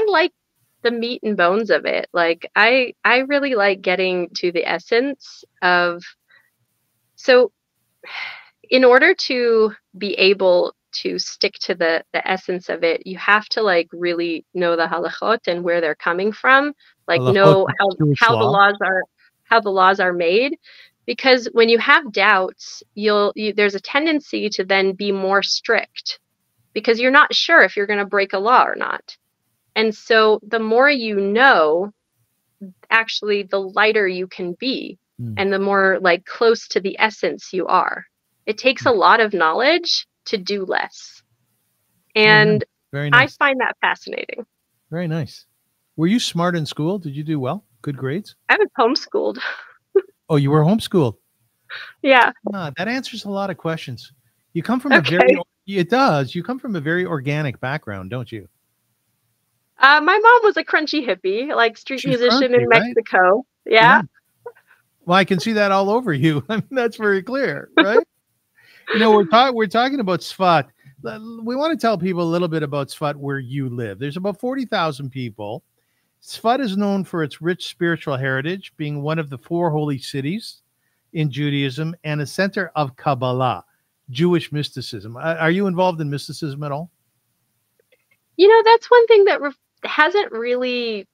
like the meat and bones of it. Like, I really like getting to the essence of, so in order to be able to stick to the essence of it, you have to like really know the halachot and where they're coming from, like halachot, know how the laws are made. Because when you have doubts, there's a tendency to then be more strict because you're not sure if you're going to break a law or not. And so the more you know, actually, the lighter you can be, and the more like close to the essence you are. It takes a lot of knowledge to do less. And very nice. I find that fascinating. Very nice. Were you smart in school? Did you do well? Good grades? I was homeschooled. Oh, you were homeschooled. Yeah. That answers a lot of questions. You come from it does. You come from a very organic background, don't you? My mom was a crunchy hippie, like street She's musician crunchy, in right? Mexico. Yeah. Well, I can see that all over you. I mean, that's very clear, right? We're talking about Sefat. We want to tell people a little bit about Sefat, where you live. There's about 40,000 people. Sefat is known for its rich spiritual heritage, being one of the 4 holy cities in Judaism and a center of Kabbalah, Jewish mysticism. Are you involved in mysticism at all? That's one thing that hasn't really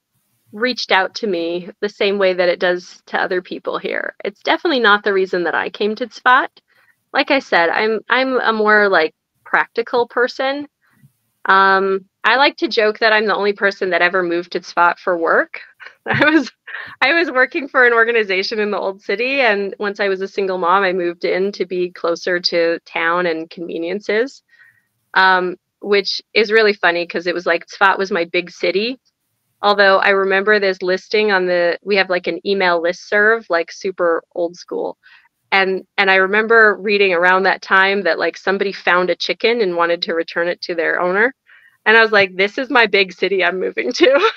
reached out to me the same way that it does to other people here. It's definitely not the reason that I came to Sefat. Like I said, I'm a more like practical person. I like to joke that I'm the only person that ever moved to Sefat for work. I was working for an organization in the old city, and once I was a single mom, I moved in to be closer to town and conveniences, which is really funny because it was like Sefat was my big city. Although I remember this listing we have like an email listserv, like super old school. And I remember reading around that time that like somebody found a chicken and wanted to return it to their owner. And I was like, this is my big city I'm moving to.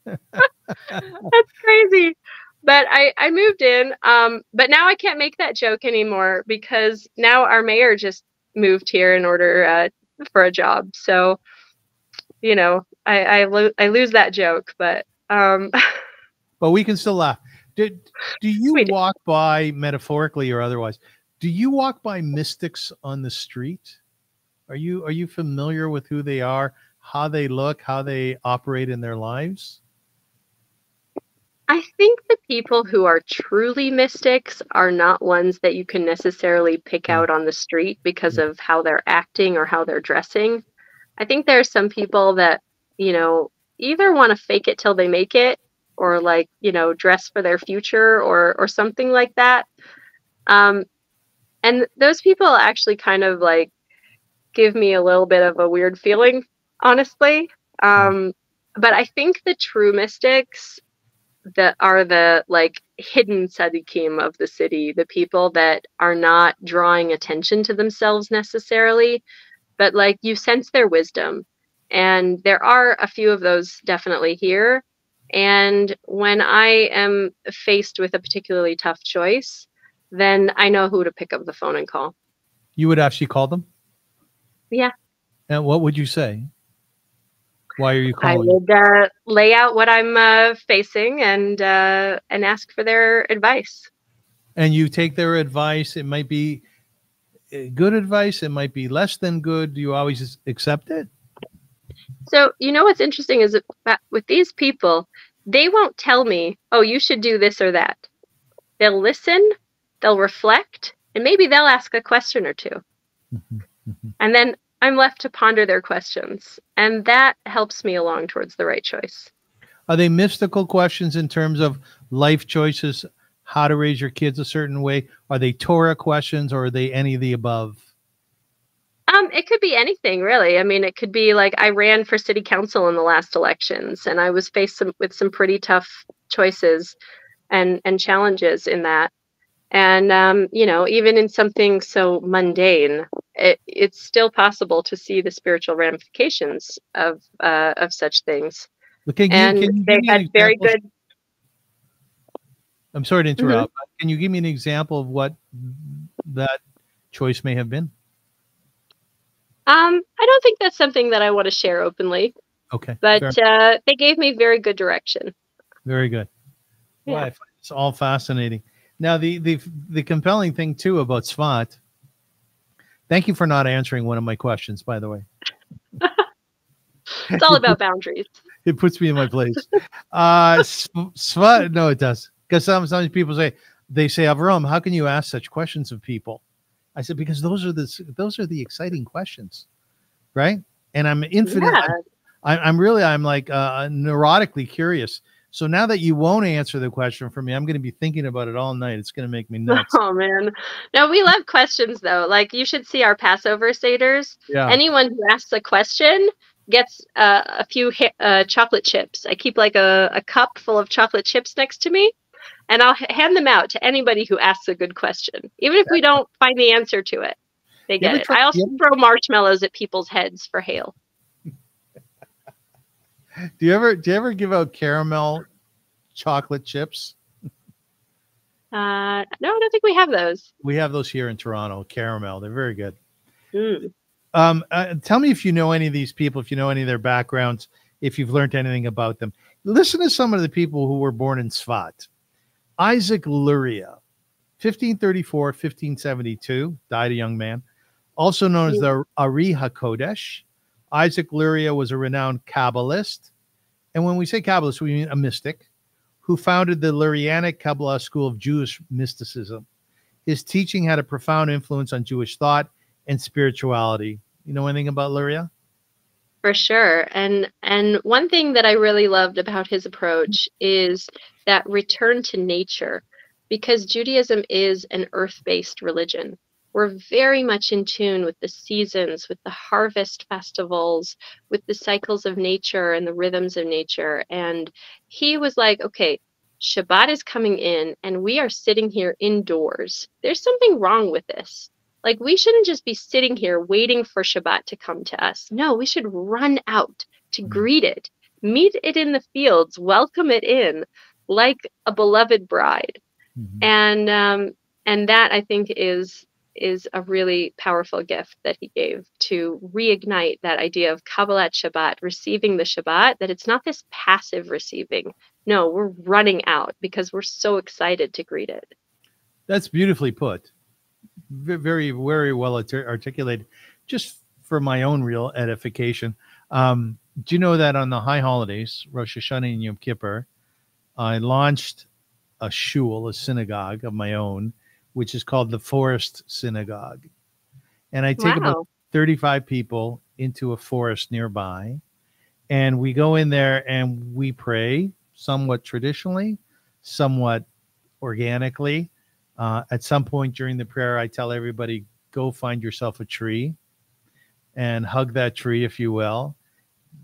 That's crazy. But I moved in. But now I can't make that joke anymore because now our mayor just moved here in order for a job. So, I lose that joke, but but we can still laugh. Do you walk by, metaphorically or otherwise, do you walk by mystics on the street? Are you familiar with who they are, how they look, how they operate in their lives? I think the people who are truly mystics are not ones that you can necessarily pick out on the street because of how they're acting or how they're dressing. I think there are some people that, either want to fake it till they make it, or like, dress for their future or something like that. And those people actually kind of like give me a little bit of a weird feeling, honestly. But I think the true mystics that are the like hidden tzaddikim of the city, the people that are not drawing attention to themselves necessarily, but like you sense their wisdom. And there are a few of those definitely here. And when I am faced with a particularly tough choice, then I know who to pick up the phone and call. You would actually call them? Yeah. And what would you say? Why are you calling? I would lay out what I'm facing and ask for their advice. And you take their advice. It might be good advice. It might be less than good. Do you always accept it? So, what's interesting is that with these people, they won't tell me, oh, you should do this or that. They'll listen, they'll reflect, and maybe they'll ask a question or two. And then I'm left to ponder their questions. And that helps me along towards the right choice. Are they mystical questions in terms of life choices, how to raise your kids a certain way? Are they Torah questions, or are they any of the above? It could be anything, really. I mean, it could be like I ran for city council in the last elections, and I was faced with some pretty tough choices and challenges in that. And, even in something so mundane, it's still possible to see the spiritual ramifications of such things. Can you they had very good. I'm sorry to interrupt. Can you give me an example of what that choice may have been? I don't think that's something that I want to share openly. Okay. But they gave me very good direction. Very good. Yeah. Well, it's all fascinating. Now, the compelling thing, too, about Sefat, thank you for not answering one of my questions, by the way. It's all about boundaries. It puts me in my place. Sefat, no, it does. Because sometimes people say, Avrum, how can you ask such questions of people? I said, because those are the exciting questions, right? And I'm infinite. Yeah. I'm like neurotically curious. So now that you won't answer the question for me, I'm going to be thinking about it all night. It's going to make me nuts. Oh man, no, we love questions though. Like you should see our Passover seders. Yeah. Anyone who asks a question, gets a few chocolate chips. I keep like a cup full of chocolate chips next to me, and I'll hand them out to anybody who asks a good question. Even if we don't find the answer to it, they get it. I also throw marshmallows at people's heads for hail. Do you ever give out caramel chocolate chips? No, I don't think we have those. We have those here in Toronto, caramel. They're very good. Mm. Tell me if you know any of these people, if you know any of their backgrounds, if you've learned anything about them. Listen to some of the people who were born in Sefat. Isaac Luria, 1534, 1572, died a young man, also known as the Ari HaKodesh. Isaac Luria was a renowned Kabbalist. And when we say Kabbalist, we mean a mystic who founded the Lurianic Kabbalah school of Jewish mysticism. His teaching had a profound influence on Jewish thought and spirituality. You know anything about Luria? For sure. And one thing that I really loved about his approach is that return to nature, because Judaism is an earth-based religion. We're very much in tune with the seasons, with the harvest festivals, with the cycles of nature and the rhythms of nature. And he was like, okay, Shabbat is coming in and we are sitting here indoors. There's something wrong with this. Like, we shouldn't just be sitting here waiting for Shabbat to come to us. No, we should run out to greet it, meet it in the fields, welcome it in like a beloved bride. Mm-hmm. And that, I think, is a really powerful gift that he gave to reignite that idea of Kabbalat Shabbat, receiving the Shabbat, that it's not this passive receiving. No, we're running out because we're so excited to greet it. That's beautifully put. Very, very well articulated. Just for my own real edification, do you know that on the high holidays, Rosh Hashanah and Yom Kippur, I launched a shul, a synagogue of my own, which is called the Forest Synagogue. And I take about 35 people into a forest nearby, and we go in there and we pray somewhat traditionally, somewhat organically. At some point during the prayer, I tell everybody, go find yourself a tree and hug that tree, if you will,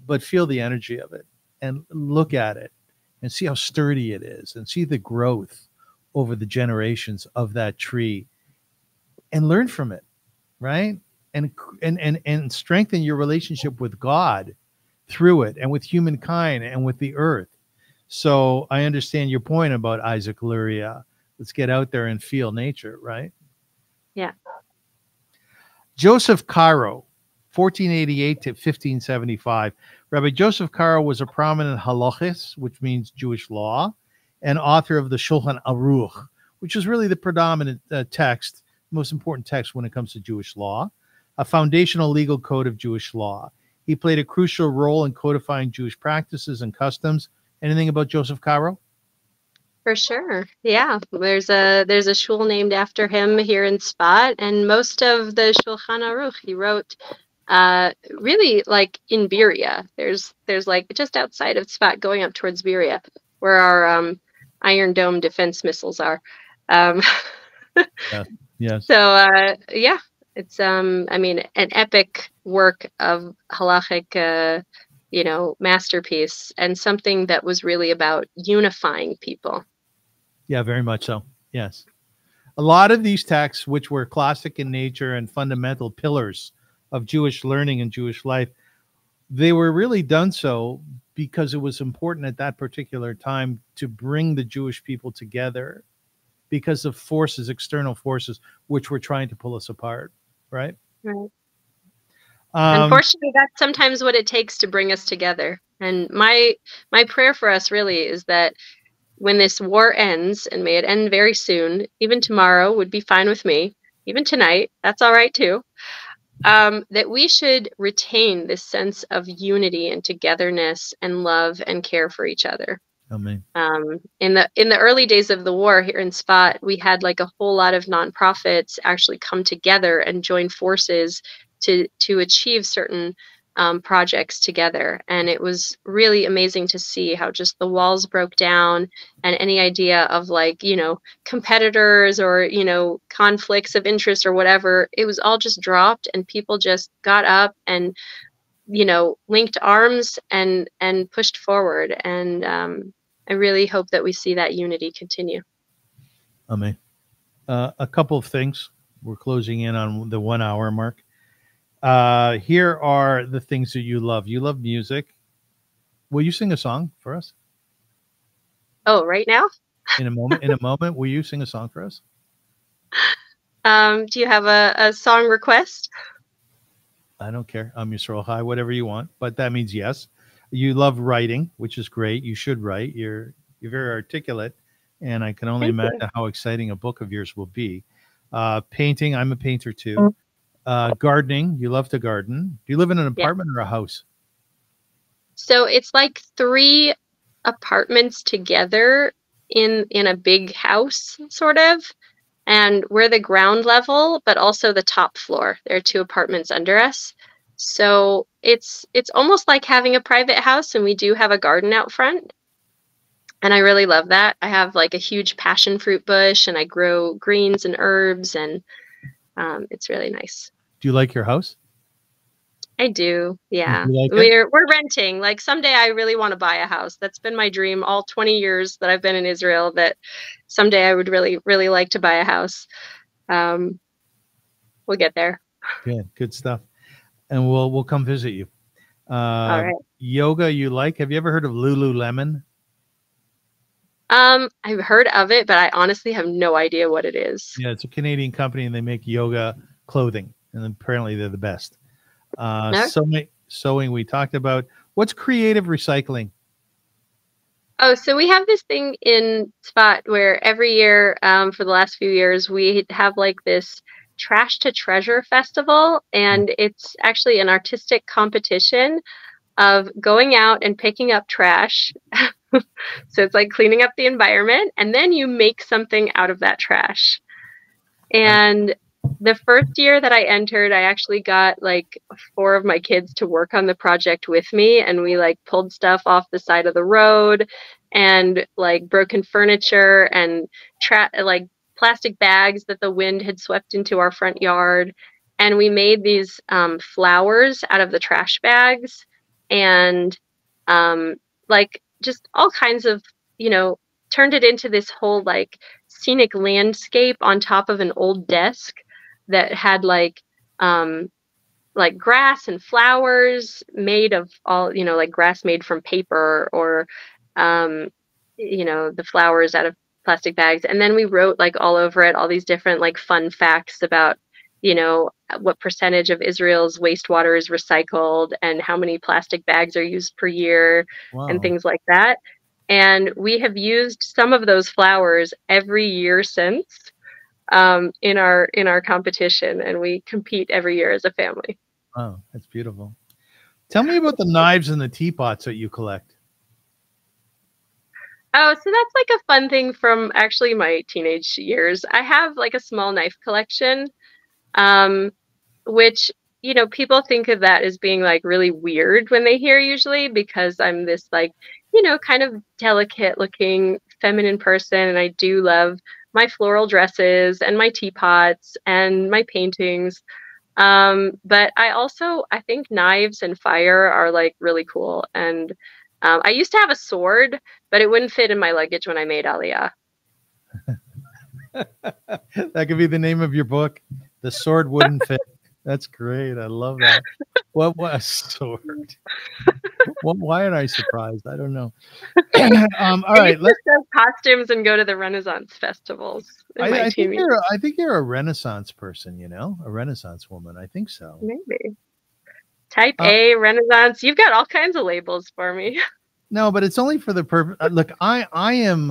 but feel the energy of it and look at it and see how sturdy it is and see the growth over the generations of that tree and learn from it, right? And strengthen your relationship with God through it and with humankind and with the earth. So I understand your point about Isaac Luria. Let's get out there and feel nature, right? Yeah. Joseph Caro, 1488 to 1575. Rabbi Joseph Caro was a prominent halachist, which means Jewish law, and author of the Shulchan Aruch, which is really the predominant text, most important text when it comes to Jewish law, a foundational legal code of Jewish law. He played a crucial role in codifying Jewish practices and customs. Anything about Joseph Caro? For sure. Yeah. There's a shul named after him here in Sefat, and most of the Shulchan Aruch he wrote really like in Beria. There's like just outside of Sefat going up towards Beria where our Iron Dome defense missiles are. Yes. So yeah, it's I mean, an epic work of halachic masterpiece, and something that was really about unifying people. Yeah, very much so. Yes. A lot of these texts, which were classic in nature and fundamental pillars of Jewish learning and Jewish life, they were really done so because it was important at that particular time to bring the Jewish people together because of forces, external forces, which were trying to pull us apart, right? Right. Unfortunately, that's sometimes what it takes to bring us together. And my prayer for us really is that when this war ends, and may it end very soon, even tomorrow would be fine with me, even tonight, that's all right too, that we should retain this sense of unity and togetherness and love and care for each other. Amen. In the early days of the war here in Sefat, we had like a whole lot of nonprofits actually come together and join forces to achieve certain projects together. And it was really amazing to see how just the walls broke down, and any idea of like, competitors or, conflicts of interest or whatever, it was all just dropped, and people just got up and linked arms and pushed forward. And I really hope that we see that unity continue. Amen. A couple of things. We're closing in on the 1 hour mark. Here are the things that you love. You love music. Will you sing a song for us? Oh, right now? In a moment, will you sing a song for us? Do you have a song request? I don't care. I'm Yisrael High, whatever you want. But that means yes. You love writing, which is great. You should write. You're very articulate, and I can only imagine how exciting a book of yours will be. Painting. I'm a painter too. Gardening. You love to garden. Do you live in an apartment or a house? So it's like 3 apartments together in a big house, sort of. And we're the ground level, but also the top floor. There are 2 apartments under us. So it's almost like having a private house, and we do have a garden out front. And I really love that. I have like a huge passion fruit bush, and I grow greens and herbs, and it's really nice. Do you like your house? I do. Yeah. Do you like We're renting. Like someday I really want to buy a house. That's been my dream all 20 years that I've been in Israel, that someday I would really, really like to buy a house. We'll get there. Good stuff. And we'll come visit you. All right. Yoga you like? Have you ever heard of Lululemon? I've heard of it, but I honestly have no idea what it is. Yeah, it's a Canadian company, and they make yoga clothing, and apparently they're the best. Sewing we talked about. What's creative recycling? Oh, so we have this thing in Sefat where every year, for the last few years, we have like this Trash to Treasure festival, and it's actually an artistic competition of going out and picking up trash. So it's like cleaning up the environment, and then you make something out of that trash. And the first year that I entered, I actually got like 4 of my kids to work on the project with me, and we like pulled stuff off the side of the road, and like broken furniture and like plastic bags that the wind had swept into our front yard. And we made these flowers out of the trash bags, and like just all kinds of, turned it into this whole like scenic landscape on top of an old desk that had like grass and flowers made of all, like grass made from paper, or the flowers out of plastic bags. And then we wrote like all over it all these different like fun facts about what percentage of Israel's wastewater is recycled, and how many plastic bags are used per year. Wow. And things like that. And we have used some of those flowers every year since in our competition, and we compete every year as a family. Oh, that's beautiful. Tell me about the knives and the teapots that you collect. Oh, so that's like a fun thing from actually my teenage years. I have like a small knife collection, which, people think of that as being like really weird when they hear, usually, because I'm this like, kind of delicate looking feminine person. And I do love my floral dresses and my teapots and my paintings. But I think knives and fire are like really cool. And I used to have a sword, but it wouldn't fit in my luggage when I made Aliyah. That could be the name of your book. The sword wouldn't fit. That's great. I love that. What a sword. Why am I surprised? I don't know. All right. Let's sell costumes and go to the Renaissance festivals. I think you're a Renaissance person, a Renaissance woman. I think so. Maybe. Type A, Renaissance. You've got all kinds of labels for me. No, but it's only for the purpose. Look, I am,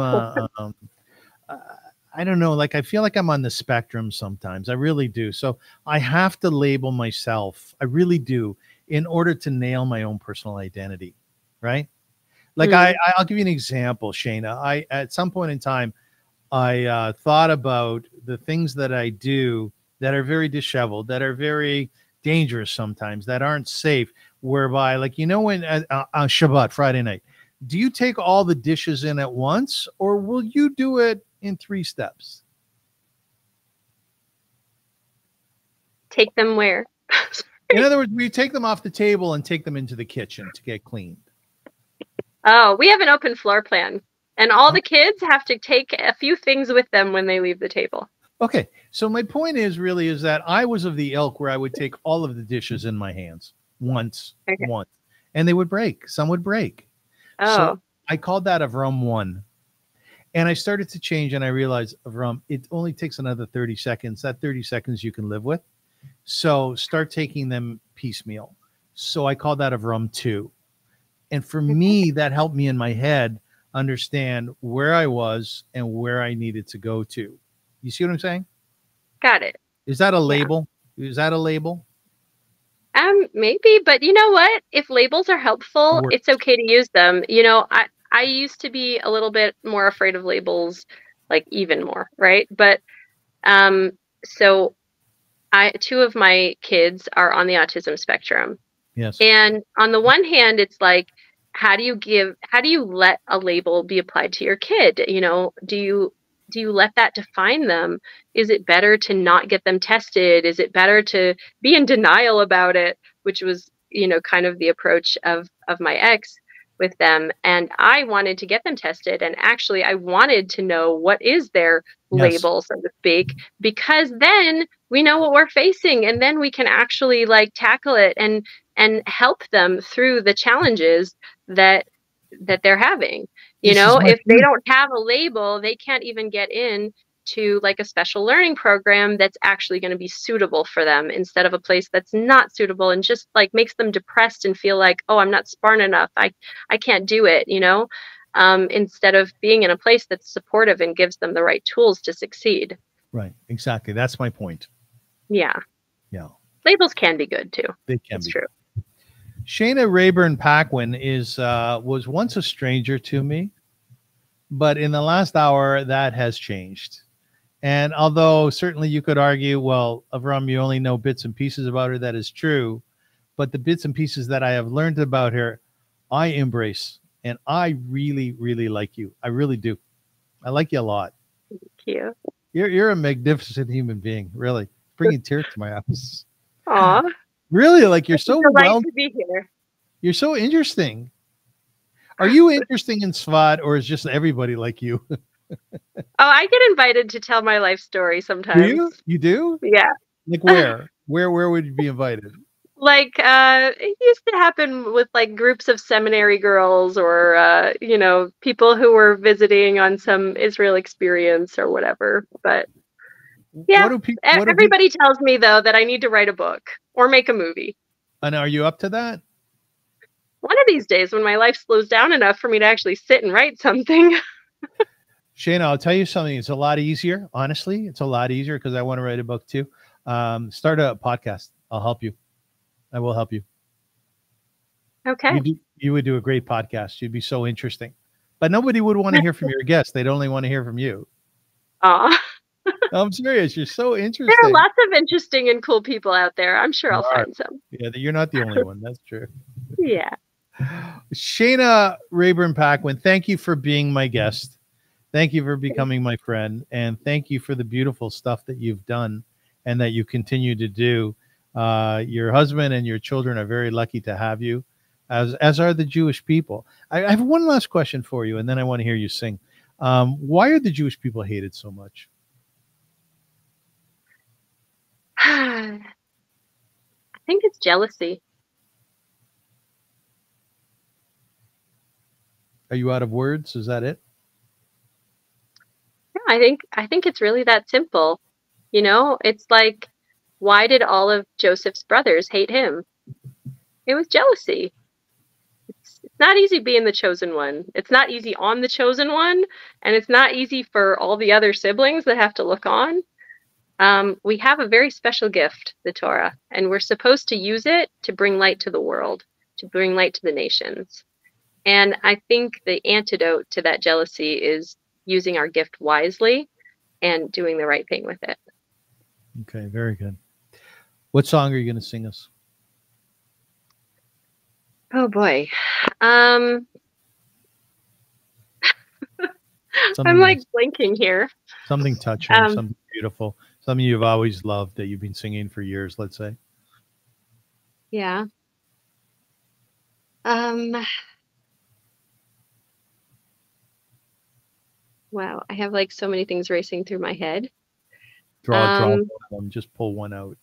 I don't know, like I feel like I'm on the spectrum sometimes. I really do. So I have to label myself. I really do, in order to nail my own personal identity, right? Like I'll give you an example, Shayna. At some point in time, I thought about the things that I do that are very disheveled, that are very dangerous sometimes, that aren't safe, whereby, like, when on Shabbat, Friday night, do you take all the dishes in at once, or will you do it in 3 steps? Take them where? In other words, we take them off the table and take them into the kitchen to get cleaned. Oh, we have an open floor plan, and all the kids have to take a few things with them when they leave the table. Okay, so my point is that I was of the ilk where I would take all of the dishes in my hands once, and they would break. Some would break. Oh. So I called that Avrum 1. And I started to change, and I realized, Avrum, it only takes another 30 seconds. That 30 seconds you can live with. So start taking them piecemeal. So I called that Avrum 2. And for me, that helped me in my head understand where I was and where I needed to go to. You see what I'm saying? Got it. Is that a label? Yeah. Is that a label? Maybe, but you know what? If labels are helpful, it's okay to use them. You know, I used to be a little bit more afraid of labels, like even more, right? But so two of my kids are on the autism spectrum. Yes. And on the one hand, it's like, how do you let a label be applied to your kid? You know, do you let that define them? Is it better to not get them tested? Is it better to be in denial about it? Which was, you know, kind of the approach of my ex with them. And I wanted to get them tested. And actually, I wanted to know what is their label, so to speak, because then we know what we're facing, and then we can actually like tackle it and help them through the challenges that they're having. You know, if they don't have a label, they can't even get in to like a special learning program that's actually going to be suitable for them, instead of a place that's not suitable and just like makes them depressed and feel like, oh, I'm not smart enough. I can't do it, you know, instead of being in a place that's supportive and gives them the right tools to succeed. Right. Exactly. That's my point. Yeah. Yeah. Labels can be good too. They can be. True. Shayna Rehberg-Paquin was once a stranger to me, but in the last hour that has changed. And although certainly you could argue, well, Avrum, you only know bits and pieces about her, that is true. But the bits and pieces that I have learned about her, I embrace. And I really, really like you. I really do. I like you a lot. Thank you. You're a magnificent human being, really. Bringing tears to my eyes. Aw. Really, like you're so well to be here. You're so interesting. Are you interesting in Sefat, or is just everybody like you? Oh, I get invited to tell my life story sometimes. Do you? You do? Yeah. Like where? Where would you be invited? Like it used to happen with like groups of seminary girls, or you know, people who were visiting on some Israel experience or whatever. But yeah, everybody tells me though that I need to write a book or make a movie. And are you up to that? One of these days, when my life slows down enough for me to actually sit and write something. Shayna, I'll tell you something. It's a lot easier. Honestly, it's a lot easier because I want to write a book too. Start a podcast. I'll help you. I will help you. Okay. You would do a great podcast. You'd be so interesting. But nobody would want to hear from your guests. They'd only want to hear from you. Aw. I'm serious. You're so interesting. There are lots of interesting and cool people out there. I'm sure I'll find some. Yeah, you're not the only one. That's true. Yeah. Shayna Rehberg-Paquin, thank you for being my guest. Thank you for becoming my friend. And thank you for the beautiful stuff that you've done and that you continue to do. Your husband and your children are very lucky to have you, as are the Jewish people. I have one last question for you, and then I want to hear you sing. Why are the Jewish people hated so much? I think it's jealousy. Are you out of words? Is that it? Yeah, I think it's really that simple. You know, it's like, why did all of Joseph's brothers hate him? It was jealousy. It's not easy being the chosen one. It's not easy on the chosen one, and it's not easy for all the other siblings that have to look on. We have a very special gift, the Torah, and we're supposed to use it to bring light to the world, to bring light to the nations. And I think the antidote to that jealousy is using our gift wisely and doing the right thing with it. Okay, very good. What song are you going to sing us? Oh boy. I'm like blinking here. Something touching, something beautiful, something you've always loved that you've been singing for years, let's say. Yeah. Wow, I have like so many things racing through my head. Draw one of them. Just pull one out.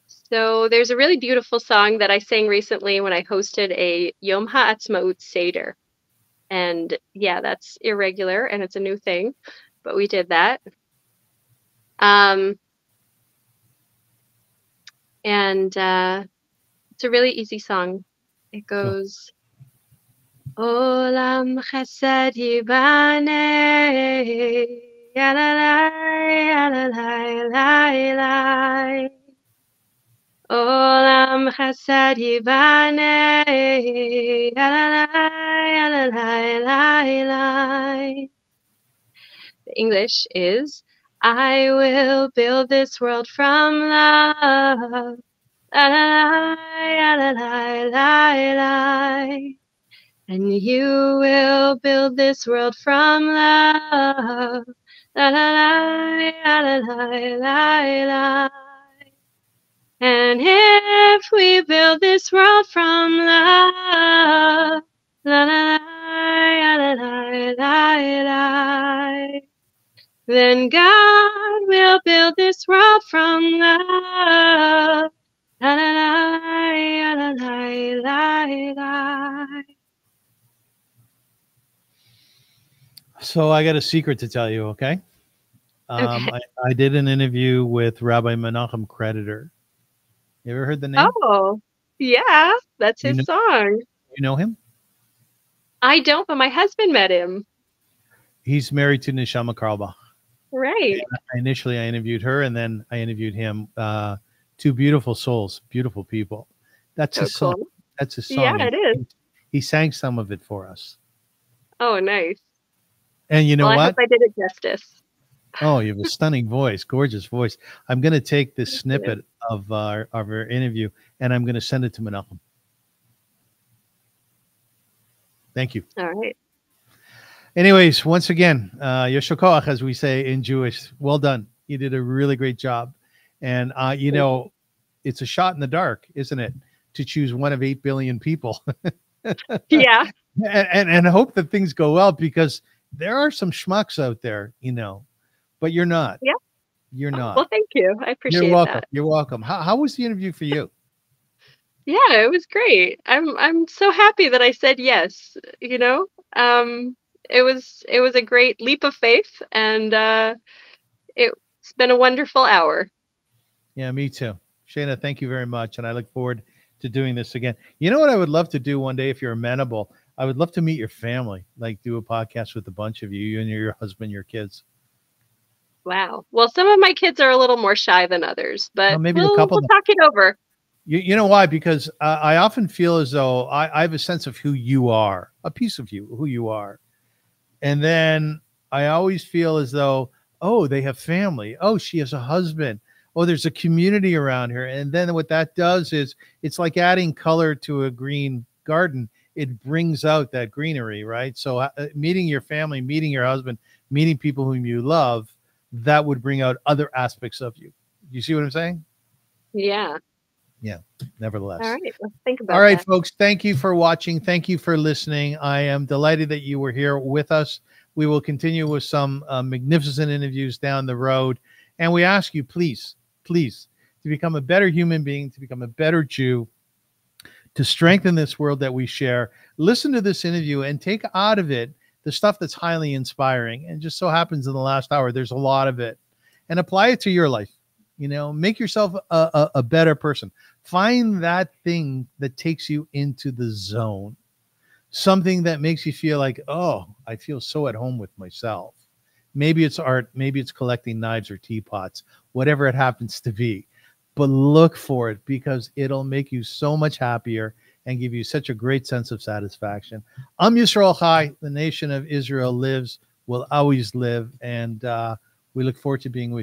So there's a really beautiful song that I sang recently when I hosted a Yom HaAtzmaut Seder. And yeah, that's irregular and it's a new thing, but we did that. And it's a really easy song. It goes, Olam chesed yibaneh, yalalai, yalalai, lai, lai. Olam chesed yibaneh, yalalai, yalalai, lai, lai. The English is, I will build this world from love. La la la la la la. And you will build this world from love. La la la la la la. And if we build this world from love, la la la la la la, then God will build this world from love. La la la la la la. So I got a secret to tell you, okay? Okay. I did an interview with Rabbi Menachem Creditor. You ever heard the name? Oh, yeah, that's his song. You know him? I don't, but my husband met him. He's married to Neshama Karlbach. Right. Initially, I interviewed her, and then I interviewed him. Two beautiful souls, beautiful people. That's his song. Cool. That's his song. Yeah, it is. He sang some of it for us. Oh, nice. And you know what? I hope I did it justice. Oh, you have a stunning voice, gorgeous voice. I'm going to take this snippet of our interview, and I'm going to send it to Menachem. Thank you. All right. Anyways, once again, Yashar Koach, as we say in Jewish, well done. You did a really great job. And, you know, it's a shot in the dark, isn't it, to choose one of 8 billion people. Yeah. And hope that things go well, because there are some schmucks out there, you know, but you're not. Yeah. You're not. Well, thank you. I appreciate You're welcome. that. You're welcome. How was the interview for you? Yeah, it was great. I'm so happy that I said yes, you know. It was a great leap of faith, and it's been a wonderful hour. Yeah, me too. Shayna, thank you very much, and I look forward to doing this again. You know what I would love to do one day, if you're amenable? I would love to meet your family, like do a podcast with a bunch of you and your husband, your kids. Wow. Well, some of my kids are a little more shy than others, but maybe we'll a couple. We'll talk it over. You know why? Because I often feel as though I have a sense of who you are, a piece of you, who you are. And then I always feel as though, oh, they have family. Oh, she has a husband. Oh, there's a community around her. And then what that does is it's like adding color to a green garden. It brings out that greenery, right? So meeting your family, meeting your husband, meeting people whom you love, that would bring out other aspects of you. You see what I'm saying? Yeah. Yeah, nevertheless. All right, let's think about All right, that. folks, thank you for watching. Thank you for listening. I am delighted that you were here with us. We will continue with some magnificent interviews down the road. And we ask you, please, please, to become a better human being, to become a better Jew, to strengthen this world that we share. Listen to this interview and take out of it the stuff that's highly inspiring. And just so happens in the last hour, there's a lot of it. And apply it to your life. You know, make yourself a better person. Find that thing that takes you into the zone. Something that makes you feel like, oh, I feel so at home with myself. Maybe it's art. Maybe it's collecting knives or teapots, whatever it happens to be. But look for it, because it'll make you so much happier and give you such a great sense of satisfaction. Am Yisrael Chai, the nation of Israel lives, will always live. And we look forward to being with you.